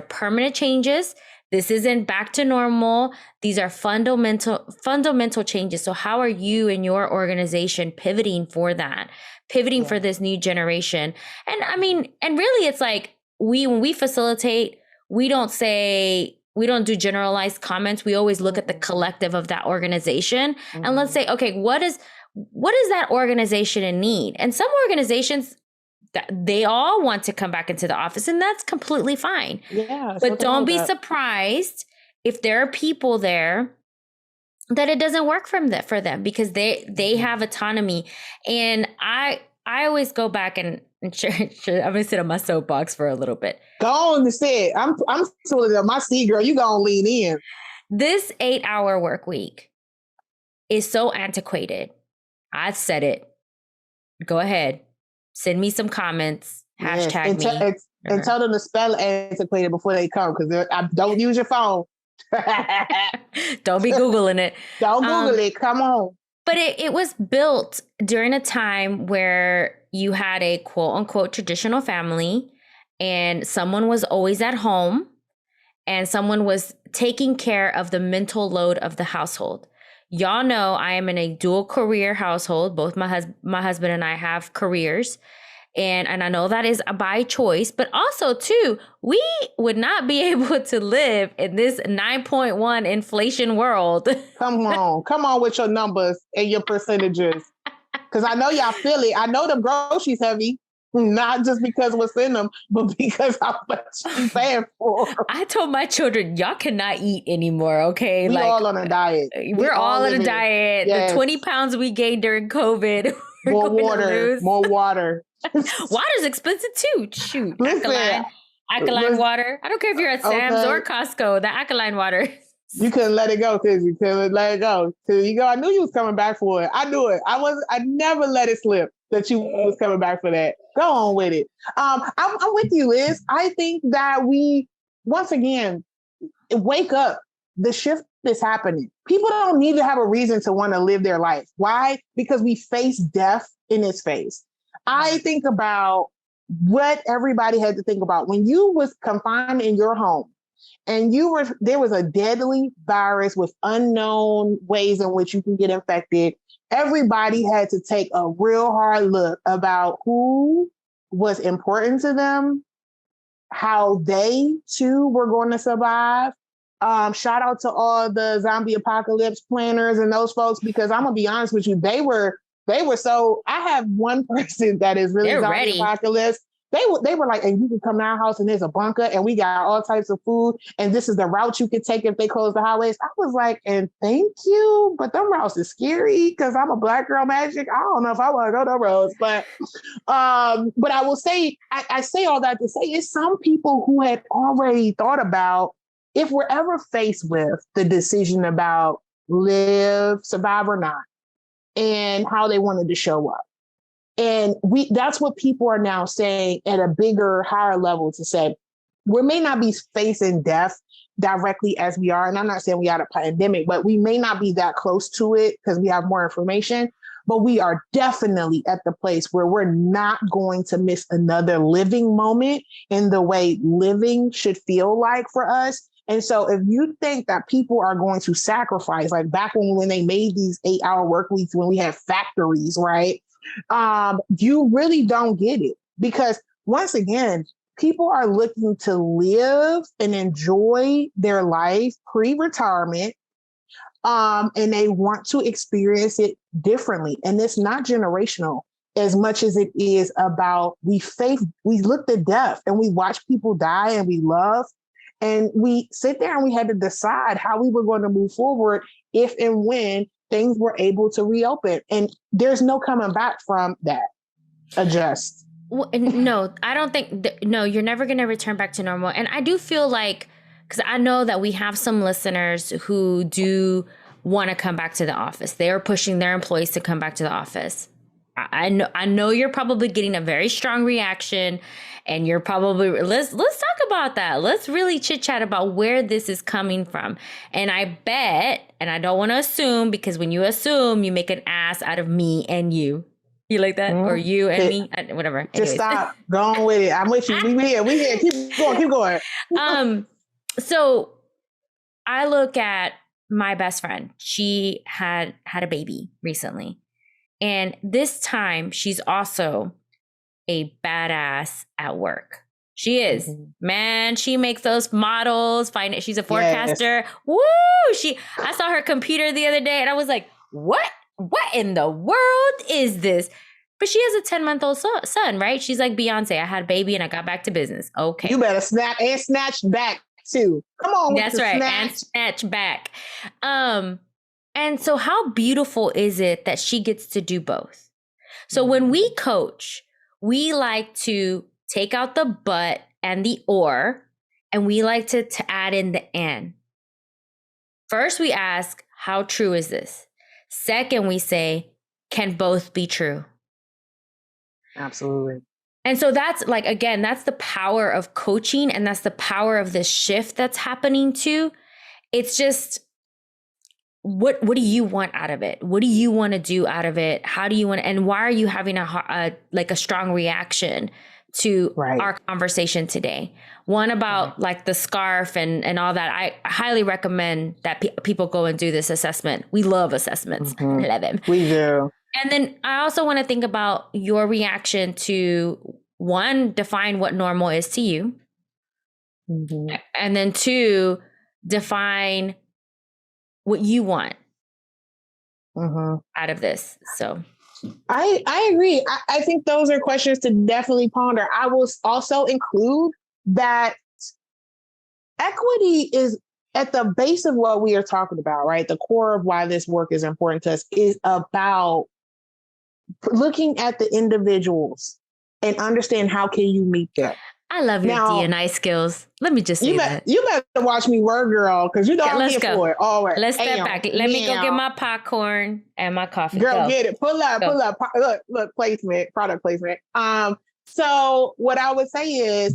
permanent changes. This isn't back to normal. These are fundamental changes. So how are you and your organization pivoting for that? Pivoting for this new generation? And I mean, and really it's like, when we facilitate, we don't do generalized comments. We always look at the collective of that organization. And let's say, okay, what is that organization in need? And some organizations, they all want to come back into the office, and that's completely fine. Yeah. But don't be surprised if there are people there that it doesn't work for them, because they have autonomy. And I always go back and sure, I'm gonna sit on my soapbox for a little bit. Go on and say it. I'm telling you, my seat girl, you gonna lean in. This 8-hour work week is so antiquated. I've said it. Go ahead. Send me some comments. Hashtag me. And tell them to spell antiquated before they come, because don't use your phone. Don't be Googling it. Don't Google it. Come on. But it was built during a time where you had a quote unquote traditional family, and someone was always at home, and someone was taking care of the mental load of the household. Y'all know I am in a dual career household. Both my husband and I have careers. And I know that is by choice, but also too, we would not be able to live in this 9.1 inflation world. Come on with your numbers and your percentages. Because I know y'all feel it. I know the groceries heavy, not just because what's in them, but because how much you paying for. I told my children, y'all cannot eat anymore, okay? We're all on a diet. We're all on a diet. Yes. The 20 pounds we gained during COVID. More water. Water's expensive too. Shoot. Alkaline water. I don't care if you're at Sam's or Costco, the alkaline water. You couldn't let it go, because you couldn't let it go. I knew you was coming back for it. I knew it. I never let it slip that you was coming back for that. Go on with it. I'm with you, Liz. I think that we, once again, wake up. The shift is happening. People don't need to have a reason to want to live their life. Why? Because we face death in its face. I think about what everybody had to think about when you was confined in your home, and there was a deadly virus with unknown ways in which you can get infected. Everybody had to take a real hard look about who was important to them, how they too were going to survive. Shout out to all the zombie apocalypse planners and those folks, because I'm gonna be honest with you, they were so. I have one person that is really zombie ready. Apocalypse. They were like, and you can come to our house and there's a bunker and we got all types of food, and this is the route you could take if they close the highways. I was like, and thank you, but them routes is scary because I'm a Black girl magic. I don't know if I want to go those roads, but I will say, I say all that to say it's some people who had already thought about, if we're ever faced with the decision about live, survive or not, and how they wanted to show up. And that's what people are now saying at a bigger, higher level, to say, we may not be facing death directly as we are. And I'm not saying we are a pandemic, but we may not be that close to it because we have more information. But we are definitely at the place where we're not going to miss another living moment in the way living should feel like for us. And so if you think that people are going to sacrifice, like back when they made these 8-hour work weeks, when we had factories, right? You really don't get it because once again, people are looking to live and enjoy their life pre-retirement. And they want to experience it differently. And it's not generational as much as it is about we look to death and we watch people die and we love. And we sit there and we had to decide how we were going to move forward if and when things were able to reopen. And there's no coming back from that. Adjust. Well, no, I don't think, no, you're never going to return back to normal. And I do feel like, because I know that we have some listeners who do want to come back to the office. They are pushing their employees to come back to the office. I know you're probably getting a very strong reaction, and you're probably, let's talk about that. Let's really chit chat about where this is coming from. And I bet, and I don't want to assume, because when you assume, you make an ass out of me and you. You like that? Or you and me? Whatever. Just anyways. Stop. Go on with it. I'm with you. We here. Keep going. So I look at my best friend. She had a baby recently. And this time she's also a badass at work. She is. Mm-hmm. Man, she makes those models. She's a forecaster. Yes. Woo! I saw her computer the other day and I was like, what in the world is this? But she has a 10-month-old son, right? She's like Beyonce. I had a baby and I got back to business. Okay. You better snatch back too. Come on. That's right. And snatch back. And so how beautiful is it that she gets to do both? So when we coach, we like to take out the but and the or, and we like to add in the and. First, we ask, how true is this? Second, we say, can both be true? Absolutely. And so that's like, again, that's the power of coaching. And that's the power of this shift that's happening too. It's just, what do you want out of it? What do you want to do out of it? How do you want, and why are you having a strong reaction to our conversation today? One about like the scarf and all that. I highly recommend that people go and do this assessment. We love assessments. Mm-hmm. I love them. We do. And then I also want to think about your reaction to, one, define what normal is to you. Mm-hmm. And then two, define what you want out of this. So I agree. I think those are questions to definitely ponder. I will also include that equity is at the base of what we are talking about, right? The core of why this work is important to us is about looking at the individuals and understand how can you meet them. I love your D&I skills. Let me just say that. You better watch me work, girl, because you know I'm here for it. All right. Let's step back. Let me go get my popcorn and my coffee. Girl, get it. Pull up. Look, placement, product placement. So what I would say is,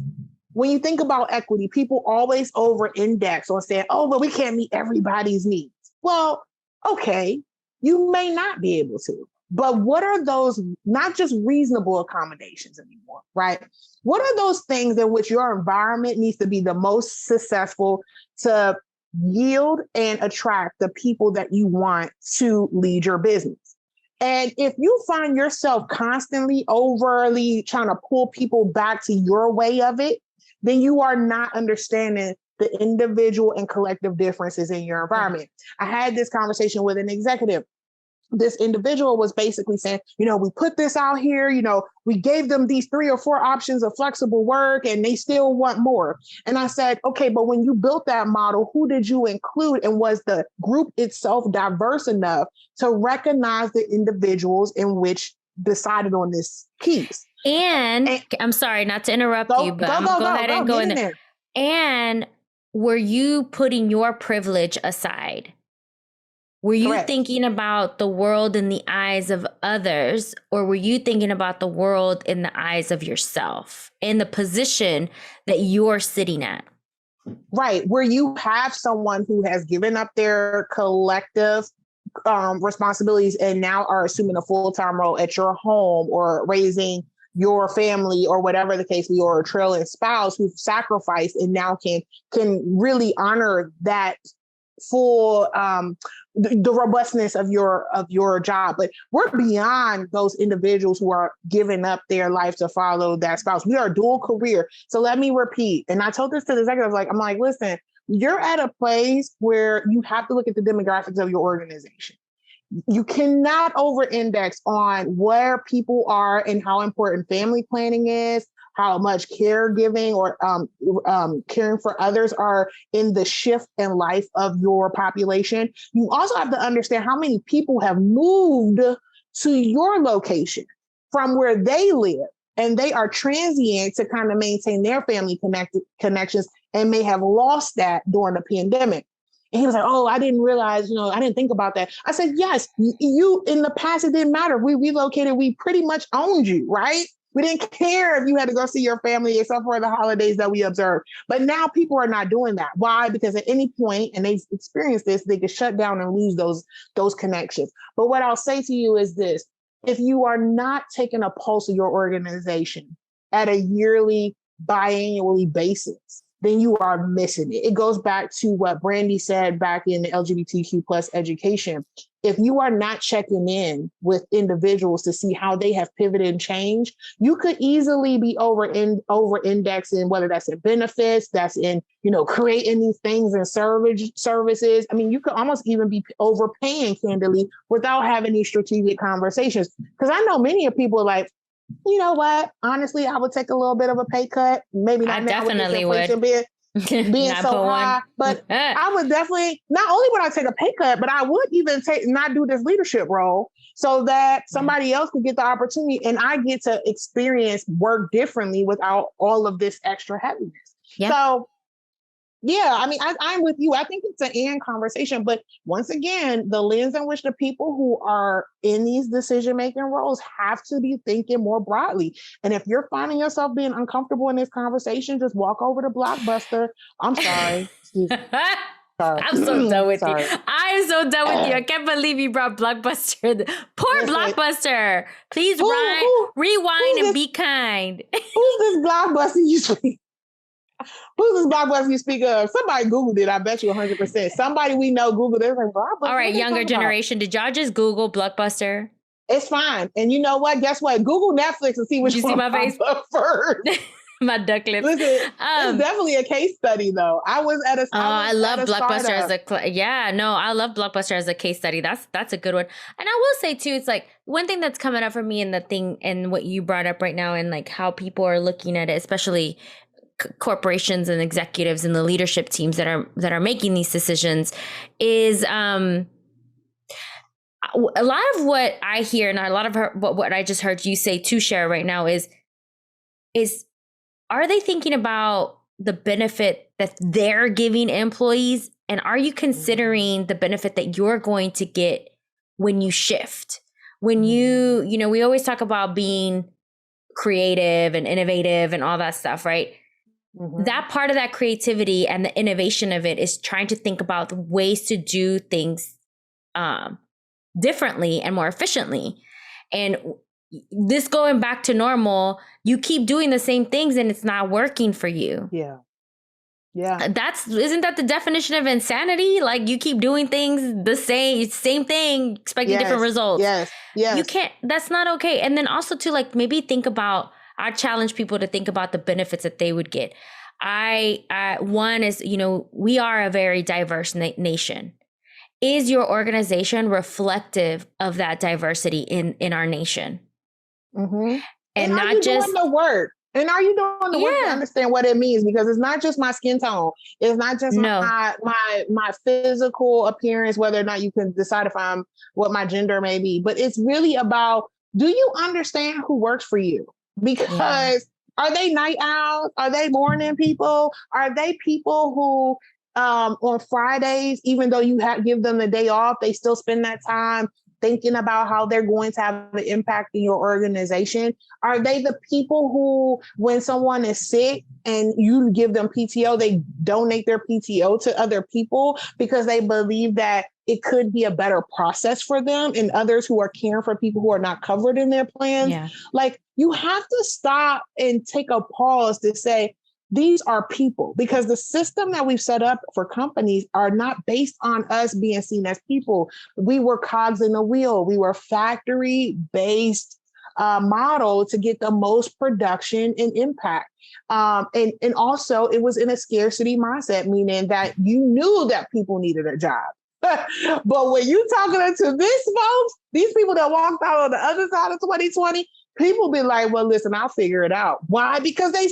when you think about equity, people always over-index on saying, oh, but we can't meet everybody's needs. Well, okay, you may not be able to. But what are those, not just reasonable accommodations anymore, right? What are those things in which your environment needs to be the most successful to yield and attract the people that you want to lead your business? And if you find yourself constantly overly trying to pull people back to your way of it, then you are not understanding the individual and collective differences in your environment. I had this conversation with an executive. This individual was basically saying, we put this out here, we gave them these 3 or 4 options of flexible work and they still want more. And I said, okay, but when you built that model, who did you include? And was the group itself diverse enough to recognize the individuals in which decided on this piece? And I'm sorry not to interrupt you, but I'm going to go ahead and go in there. And were you putting your privilege aside? Were you thinking about the world in the eyes of others, or were you thinking about the world in the eyes of yourself, in the position that you're sitting at? Right. Where you have someone who has given up their collective responsibilities and now are assuming a full-time role at your home or raising your family or whatever the case be, or a trailing spouse who's sacrificed and now can really honor that full the robustness of your job. But we're beyond those individuals who are giving up their life to follow that spouse. We are dual career. So let me repeat. And I told this to the executive, I'm like, listen, you're at a place where you have to look at the demographics of your organization. You cannot over-index on where people are and how important family planning is, how much caregiving or caring for others are in the shift in life of your population. You also have to understand how many people have moved to your location from where they live, and they are transient to kind of maintain their family connections and may have lost that during the pandemic. And he was like, oh, I didn't realize, I didn't think about that. I said, yes, you in the past, it didn't matter. We relocated, we pretty much owned you, right? We didn't care if you had to go see your family except for the holidays that we observed. But now people are not doing that. Why? Because at any point, and they've experienced this, they get shut down and lose those connections. But what I'll say to you is this: if you are not taking a pulse of your organization at a yearly, biannually basis, then you are missing it. It goes back to what Brandy said back in the LGBTQ plus education. If you are not checking in with individuals to see how they have pivoted and changed, you could easily be over indexing, whether that's in benefits, that's in, creating these things and services. I mean, you could almost even be overpaying candidly without having these strategic conversations. Because I know many of people are like, you know what? Honestly, I would take a little bit of a pay cut. Maybe not I now with this definitely inflation would. being so high, but I would definitely, not only would I take a pay cut, but I would even not do this leadership role so that somebody else could get the opportunity and I get to experience work differently without all of this extra heaviness. Yeah. So yeah, I mean, I'm with you. I think it's an and conversation, but once again, the lens in which the people who are in these decision-making roles have to be thinking more broadly. And if you're finding yourself being uncomfortable in this conversation, just walk over to Blockbuster. I'm sorry. Excuse me. Sorry. I'm so done with you. I'm so done with you. I can't believe you brought Blockbuster. Poor Blockbuster. Please rewind and be kind. Who's this Blockbuster you speak? Who's this Blockbuster you speak of? Somebody Googled it. I bet you 100%. Somebody we know Googled it. Like, Blockbuster. All right, younger generation. Did y'all just Google Blockbuster? It's fine. And you know what? Guess what? Google Netflix and see which one pops up first. My duck lips. Listen, it's definitely a case study, though. I love Blockbuster as I love Blockbuster as a case study. That's a good one. And I will say too, it's like one thing that's coming up for me and the thing and what you brought up right now and like how people are looking at it, especially corporations and executives and the leadership teams that are making these decisions, is a lot of what I hear and a lot of what I just heard you say to Shara right now is are they thinking about the benefit that they're giving employees, and are you considering the benefit that you're going to get when you shift? When we always talk about being creative and innovative and all that stuff, right? Mm-hmm. That part of that creativity and the innovation of it is trying to think about the ways to do things differently and more efficiently. And this going back to normal, you keep doing the same things and it's not working for you. Yeah. Yeah. Isn't that the definition of insanity? Like you keep doing things the same thing, expecting different results. Yes. Yes. You can't, that's not okay. And then also to like maybe think about, I challenge people to think about the benefits that they would get. One is, we are a very diverse nation. Is your organization reflective of that diversity in our nation? Mm-hmm. And not just doing the work. And are you doing the work to understand what it means? Because it's not just my skin tone. It's not just my physical appearance, whether or not you can decide what my gender may be. But it's really about, do you understand who works for you? Because are they night owls? Are they morning people? Are they people who on Fridays, even though you give them the day off, they still spend that time thinking about how they're going to have an impact in your organization? Are they the people who, when someone is sick and you give them PTO, they donate their PTO to other people because they believe that it could be a better process for them, and others who are caring for people who are not covered in their plans? Yeah. Like, you have to stop and take a pause to say, these are people, because the system that we've set up for companies are not based on us being seen as people. We were cogs in the wheel. We were factory-based model to get the most production and impact. And also it was in a scarcity mindset, meaning that you knew that people needed a job. But when you talking to this folks, these people that walked out on the other side of 2020, people be like, well, listen, I'll figure it out. Why? Because they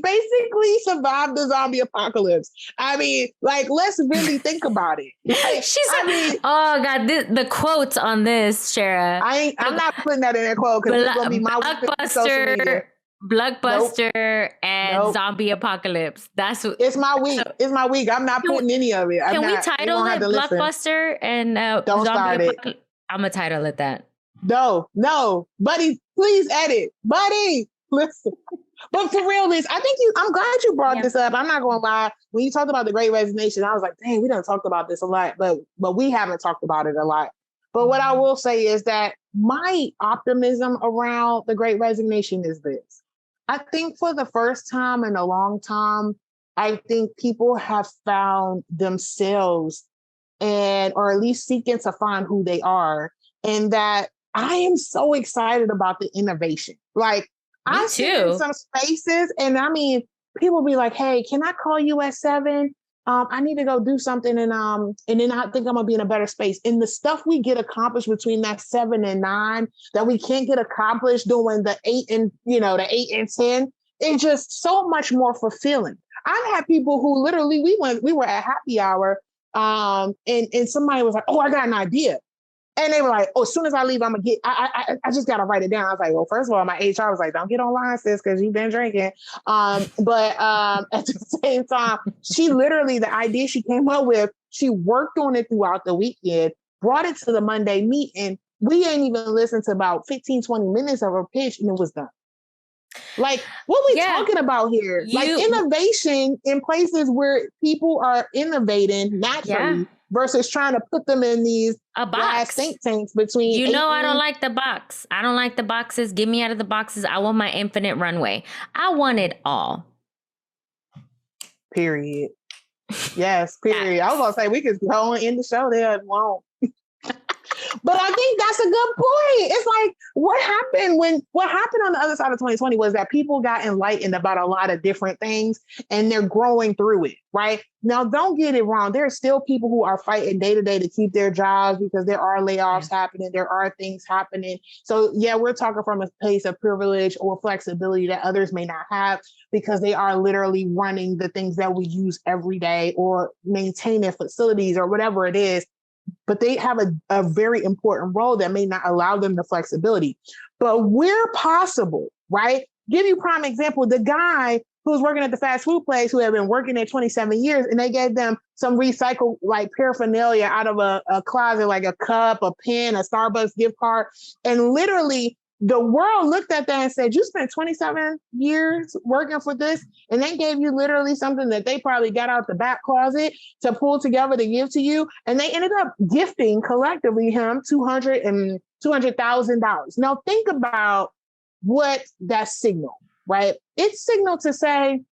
basically survived the zombie apocalypse. I mean, like, let's really think about it. Like, oh God, the quotes on this, Shara. I'm not putting that in a quote because it's gonna be my Blockbuster and zombie apocalypse. That's what it's my week. It's my week. I'm not putting any of it. Can we title it Blockbuster and Don't zombie apocalypse? I'm gonna title it that. No, buddy, please edit, buddy. Listen, but for real, Liz, I'm glad you brought this up. I'm not gonna lie. When you talked about the Great Resignation, I was like, dang, we done talked about this a lot, but we haven't talked about it a lot. But what I will say is that my optimism around the Great Resignation is this. I think for the first time in a long time, I think people have found themselves or at least seeking to find who they are. And that I am so excited about the innovation. Like, I see in some spaces, and I mean, people be like, hey, can I call you at 7? I need to go do something. And then I think I'm gonna be in a better space. And the stuff we get accomplished between that 7 and 9 that we can't get accomplished doing the 8 and 10, it's just so much more fulfilling. I've had people who literally we were at happy hour, and somebody was like, oh, I got an idea. And they were like, oh, as soon as I leave, I'm going to I just got to write it down. I was like, well, first of all, my HR was like, don't get online, sis, because you've been drinking. But at the same time, the idea she came up with, she worked on it throughout the weekend, brought it to the Monday meeting. We ain't even listened to about 15, 20 minutes of her pitch, and it was done. Like, what we talking about here? Like innovation in places where people are innovating naturally. Versus trying to put them in these glass think tanks between. I don't like the box. I don't like the boxes. Get me out of the boxes. I want my infinite runway. I want it all. Period. Yes, period. I was gonna say we could go and end the show there. It won't. But I think that's a good point. It's like what happened on the other side of 2020 was that people got enlightened about a lot of different things and they're growing through it, right? Now, don't get it wrong. There are still people who are fighting day to day to keep their jobs because there are layoffs happening. There are things happening. So yeah, we're talking from a place of privilege or flexibility that others may not have because they are literally running the things that we use every day or maintaining facilities or whatever it is. But they have a very important role that may not allow them the flexibility. But where possible, right? Give you prime example, the guy who was working at the fast food place who had been working there 27 years and they gave them some recycled like paraphernalia out of a closet, like a cup, a pen, a Starbucks gift card. And literally the world looked at that and said, you spent 27 years working for this, and they gave you literally something that they probably got out the back closet to pull together to give to you. And they ended up gifting collectively him $200,000. Now think about what that signal, right? It's signal to say,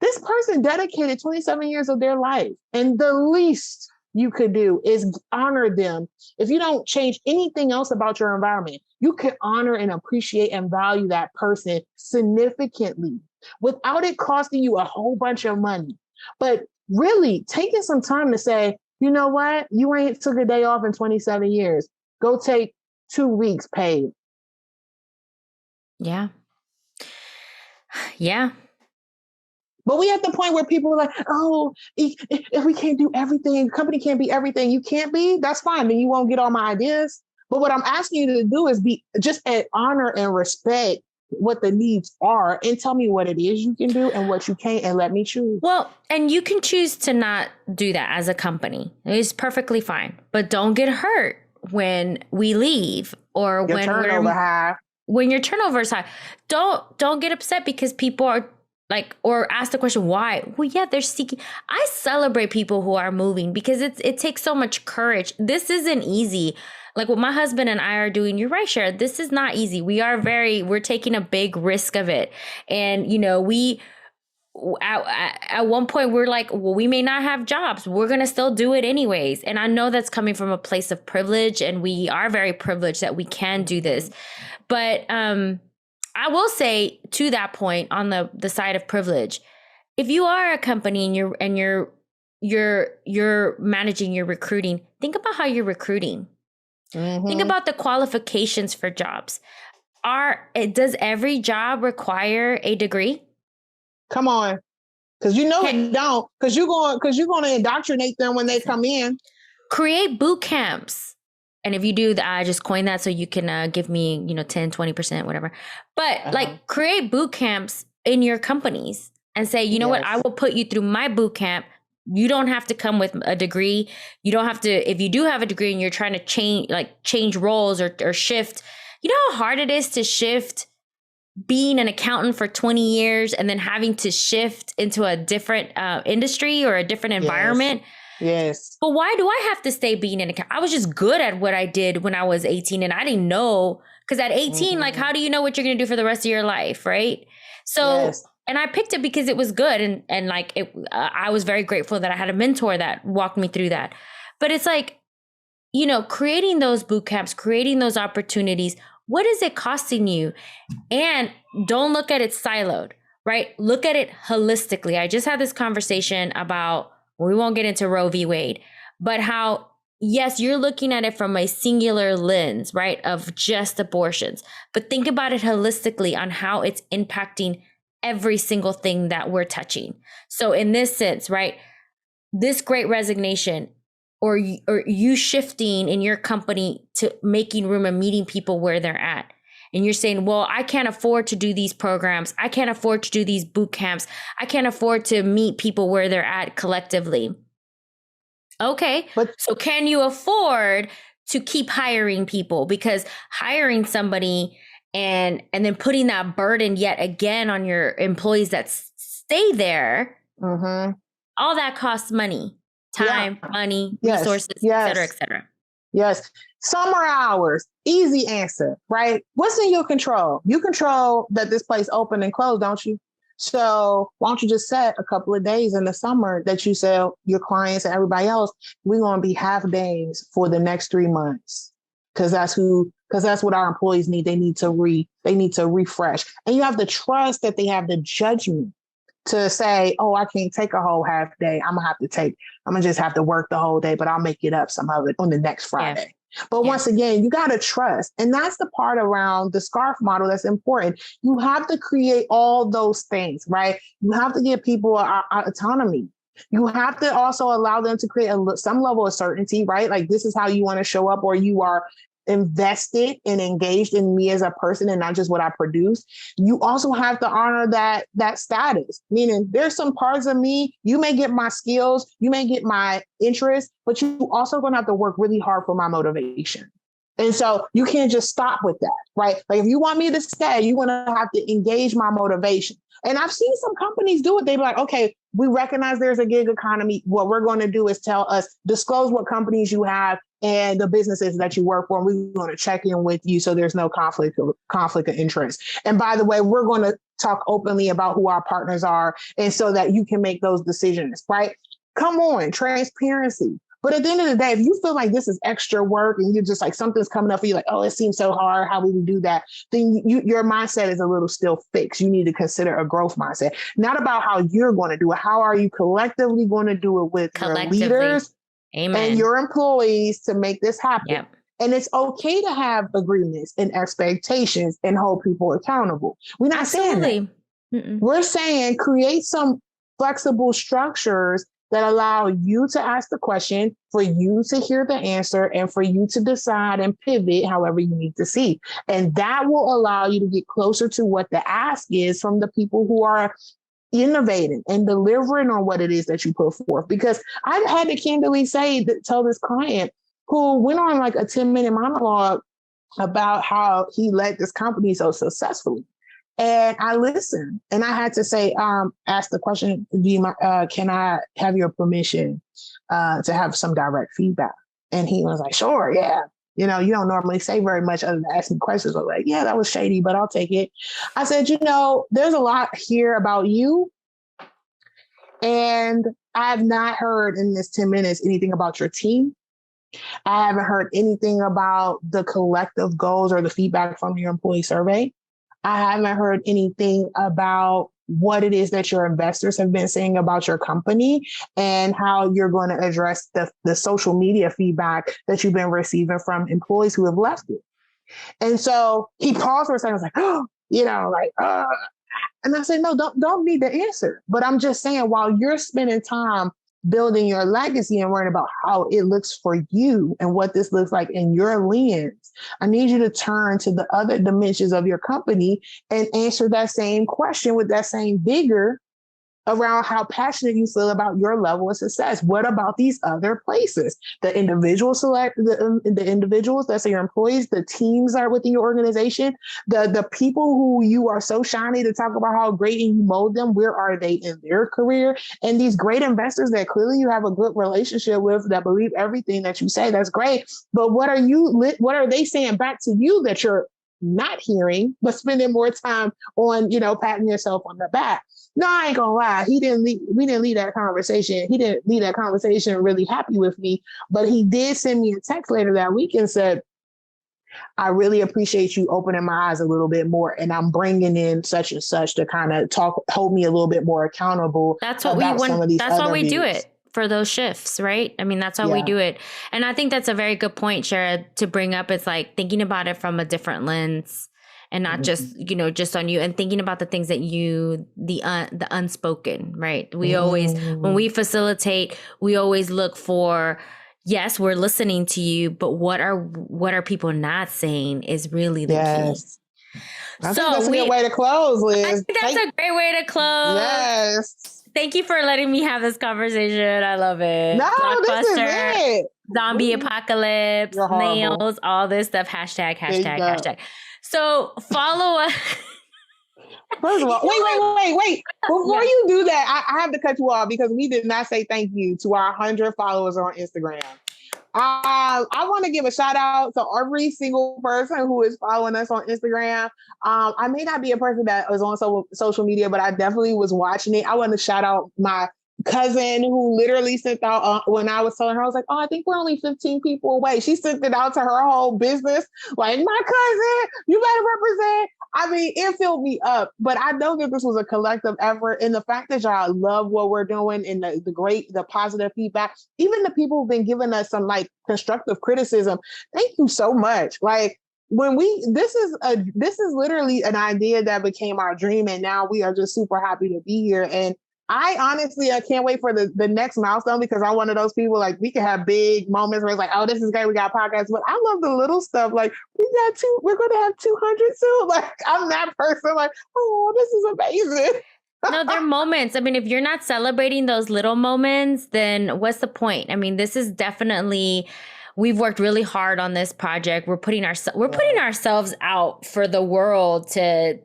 this person dedicated 27 years of their life, and the least you could do is honor them. If you don't change anything else about your environment, you can honor and appreciate and value that person significantly without it costing you a whole bunch of money. But really taking some time to say, you know what? You ain't took a day off in 27 years. Go take 2 weeks paid. Yeah. Yeah. But we at the point where people are like, oh, if we can't do everything, company can't be everything. You can't be, that's fine. Then you won't get all my ideas. But what I'm asking you to do is be just honor and respect what the needs are and tell me what it is you can do and what you can't and let me choose. Well, and you can choose to not do that as a company. It's perfectly fine. But don't get hurt when we leave or when your turnover is high. Don't get upset because people are like, or ask the question, why? Well, yeah, they're seeking. I celebrate people who are moving because it takes so much courage. This isn't easy. Like what my husband and I are doing, you're right, Shara. This is not easy. We're taking a big risk of it. And, at one point we're like, well, we may not have jobs. We're going to still do it anyways. And I know that's coming from a place of privilege, and we are very privileged that we can do this. But I will say, to that point, on the side of privilege, if you are a company and you're managing your recruiting, think about how you're recruiting. Think about the qualifications for jobs. Does every job require a degree? Come on. Because you know it don't. Because you're going to indoctrinate them when they come in. Create boot camps. And if you do that, I just coined that so you can give me, 10, 20%, whatever. But like, create boot camps in your companies and say, you know what, I will put you through my boot camp. You don't have to come with a degree. You don't have to, if you do have a degree and you're trying to change roles or shift, you know how hard it is to shift being an accountant for 20 years and then having to shift into a different industry or a different environment. Yes. But why do I have to stay being an accountant? I was just good at what I did when I was 18 and I didn't know, because at 18, like, how do you know what you're going to do for the rest of your life? Right. So, and I picked it because it was good. And like, I was very grateful that I had a mentor that walked me through that. But it's like, creating those boot camps, creating those opportunities, what is it costing you? And don't look at it siloed, right? Look at it holistically. I just had this conversation about, we won't get into Roe v. Wade, but how, yes, you're looking at it from a singular lens, right, of just abortions. But think about it holistically on how it's impacting every single thing that we're touching. So in this sense, right, this Great Resignation, or you shifting in your company to making room and meeting people where they're at. And you're saying, well, I can't afford to do these programs. I can't afford to do these boot camps. I can't afford to meet people where they're at collectively. Okay, so can you afford to keep hiring people? Because hiring somebody and then putting that burden yet again on your employees that stay there, all that costs money. Time, money, resources, et cetera, et cetera. Yes. Summer hours, easy answer, right? What's in your control? You control that this place open and closed, don't you? So why don't you just set a couple of days in the summer that you sell your clients and everybody else, we're going to be half days for the next 3 months. Because that's what our employees need. They need to refresh. And you have to trust that they have the judgment to say, oh, I can't take a whole half day. I'm gonna just have to work the whole day, but I'll make it up somehow on the next Friday. But once again, you got to trust. And that's the part around the SCARF model that's important. You have to create all those things, right? You have to give people autonomy. You have to also allow them to create some level of certainty, right? Like, this is how you want to show up, or you are invested and engaged in me as a person and not just what I produce. You also have to honor that status, meaning there's some parts of me, you may get my skills, you may get my interests, but you also going to have to work really hard for my motivation. And so you can't just stop with that, right? Like, if you want me to stay, you're going to have to engage my motivation. And I've seen some companies do it. They be like, okay, we recognize there's a gig economy. What we're going to do is disclose what companies you have and the businesses that you work for. And we're going to check in with you so there's no conflict of interest. And by the way, we're going to talk openly about who our partners are, and so that you can make those decisions, right? Come on, transparency. But at the end of the day, if you feel like this is extra work and you're just like, something's coming up and you're like, oh, it seems so hard, how would we do that? Then your mindset is a little still fixed. You need to consider a growth mindset, not about how you're going to do it. How are you collectively going to do it with your leaders and your employees to make this happen? Yep. And it's okay to have agreements and expectations and hold people accountable. We're not saying that. We're saying create some flexible structures that allow you to ask the question, for you to hear the answer, and for you to decide and pivot however you need to see. And that will allow you to get closer to what the ask is from the people who are innovating and delivering on what it is that you put forth. Because I've had to candidly tell this client who went on like a 10-minute monologue about how he led this company so successfully. And I listened, and I had to say, ask the question, can I have your permission to have some direct feedback? And he was like, sure, yeah. You don't normally say very much other than asking questions. I was like, yeah, that was shady, but I'll take it. I said, there's a lot here about you And I have not heard in this 10 minutes anything about your team. I haven't heard anything about the collective goals or the feedback from your employee survey. I haven't heard anything about what it is that your investors have been saying about your company and how you're going to address the social media feedback that you've been receiving from employees who have left it. And so he paused for a second. I was like, oh, and I said, no, don't need the answer. But I'm just saying, while you're spending time building your legacy and worrying about how it looks for you and what this looks like in your lens, I need you to turn to the other dimensions of your company and answer that same question with that same vigor around how passionate you feel about your level of success. What about these other places? The individuals the individuals, that's your employees, the teams that are within your organization, the people who you are so shiny to talk about how great and you mold them, where are they in their career? And these great investors that clearly you have a good relationship with that believe everything that you say, that's great. But what are they saying back to you that you're not hearing, but spending more time on, patting yourself on the back? No, I ain't gonna lie. We didn't leave that conversation. He didn't leave that conversation really happy with me, but he did send me a text later that week and said, I really appreciate you opening my eyes a little bit more. And I'm bringing in such and such to kind of hold me a little bit more accountable. That's what we want. That's why we do it for those shifts, right? I mean, that's how we do it. And I think that's a very good point, Shara, to bring up. It's like thinking about it from a different lens and not just, just on you, and thinking about the things that the unspoken, right? We always, when we facilitate, we always look for, yes, we're listening to you, but what are people not saying is really the key. I think that's a good way to close, Liz. I think that's a great way to close. Yes. Thank you for letting me have this conversation. I love it. No, this is it. Zombie apocalypse, nails, all this stuff. Hashtag. So follow us. First of all, wait. Before you do that, I have to cut you off because we did not say thank you to our 100 followers on Instagram. I want to give a shout out to every single person who is following us on Instagram. I may not be a person that was on social media, but I definitely was watching it. I want to shout out my cousin who literally sent out when I was telling her, I was like, oh, I think we're only 15 people away. She sent it out to her whole business. Like, my cousin, you better represent. I mean, it filled me up, but I know that this was a collective effort. And the fact that y'all love what we're doing and the positive feedback, even the people who've been giving us some like constructive criticism, thank you so much. Like, this is literally an idea that became our dream. And now we are just super happy to be here. And I can't wait for the next milestone because I'm one of those people, like, we can have big moments where it's like, oh, this is great, we got podcasts, but I love the little stuff. Like, we're going to have 200 soon. Like, I'm that person, like, oh, this is amazing. No, they're moments. I mean, if you're not celebrating those little moments, then what's the point? I mean, this is definitely, we've worked really hard on this project. We're putting ourselves out for the world to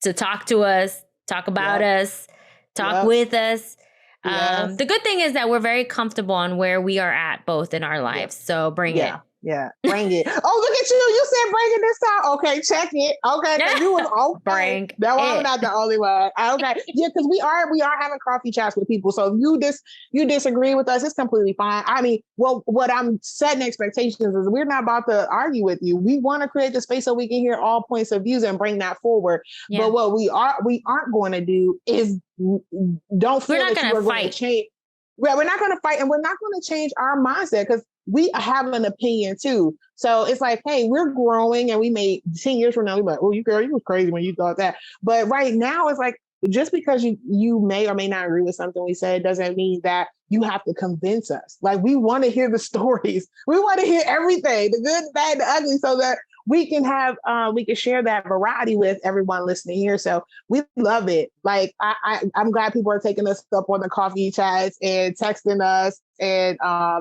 talk to us, talk about us, talk with us. The good thing is that we're very comfortable on where we are at both in our lives. So bring it. Yeah, bring it. Oh, look at you. You said bring it this time. Okay, check it. Okay, because you was okay. No, I'm not the only one. Okay. Yeah, because we are having coffee chats with people. So if you disagree with us, it's completely fine. I mean, well, what I'm setting expectations is we're not about to argue with you. We want to create the space so we can hear all points of views and bring that forward. Yeah. But what we aren't going to do is don't feel that you are going to change. Well, we're not going to fight, and we're not going to change our mindset because we have an opinion too. So it's like, hey, we're growing, and we may 10 years from now, we're like, oh, you was crazy when you thought that. But right now, it's like, just because you may or may not agree with something we said doesn't mean that you have to convince us. Like, we want to hear the stories. We want to hear everything, the good, the bad, the ugly, so that we can share that variety with everyone listening here. So we love it. Like, I'm glad people are taking us up on the coffee chats and texting us and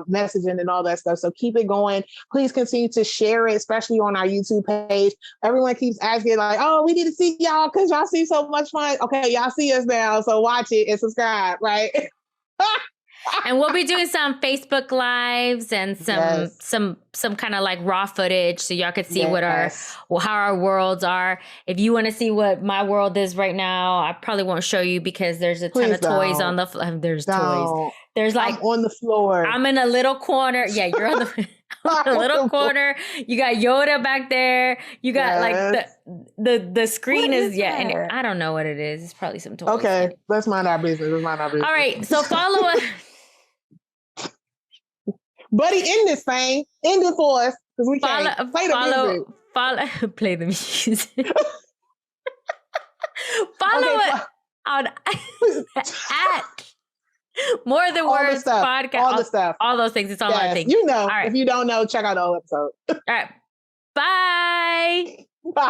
messaging and all that stuff. So keep it going. Please continue to share it, especially on our YouTube page. Everyone keeps asking, like, oh, we need to see y'all because y'all see so much fun. Okay, y'all see us now. So watch it and subscribe, right? And we'll be doing some Facebook lives and some kind of like raw footage so y'all could see how our worlds are. If you want to see what my world is right now, I probably won't show you because there's a ton of toys on the there's toys. There's like I'm on the floor. I'm in a little corner. Yeah, you're on the little corner. You got Yoda back there. You got like the screen is and I don't know what it is. It's probably some toys. Okay, let's mind our business. All right, so follow us. Buddy, in this thing, end it for us because we can't play the music. Play the music. Follow it on at More Than Words podcast. All the stuff. All those things. It's all our things. You know, if you don't know, check out the whole episode. All right. Bye. Bye.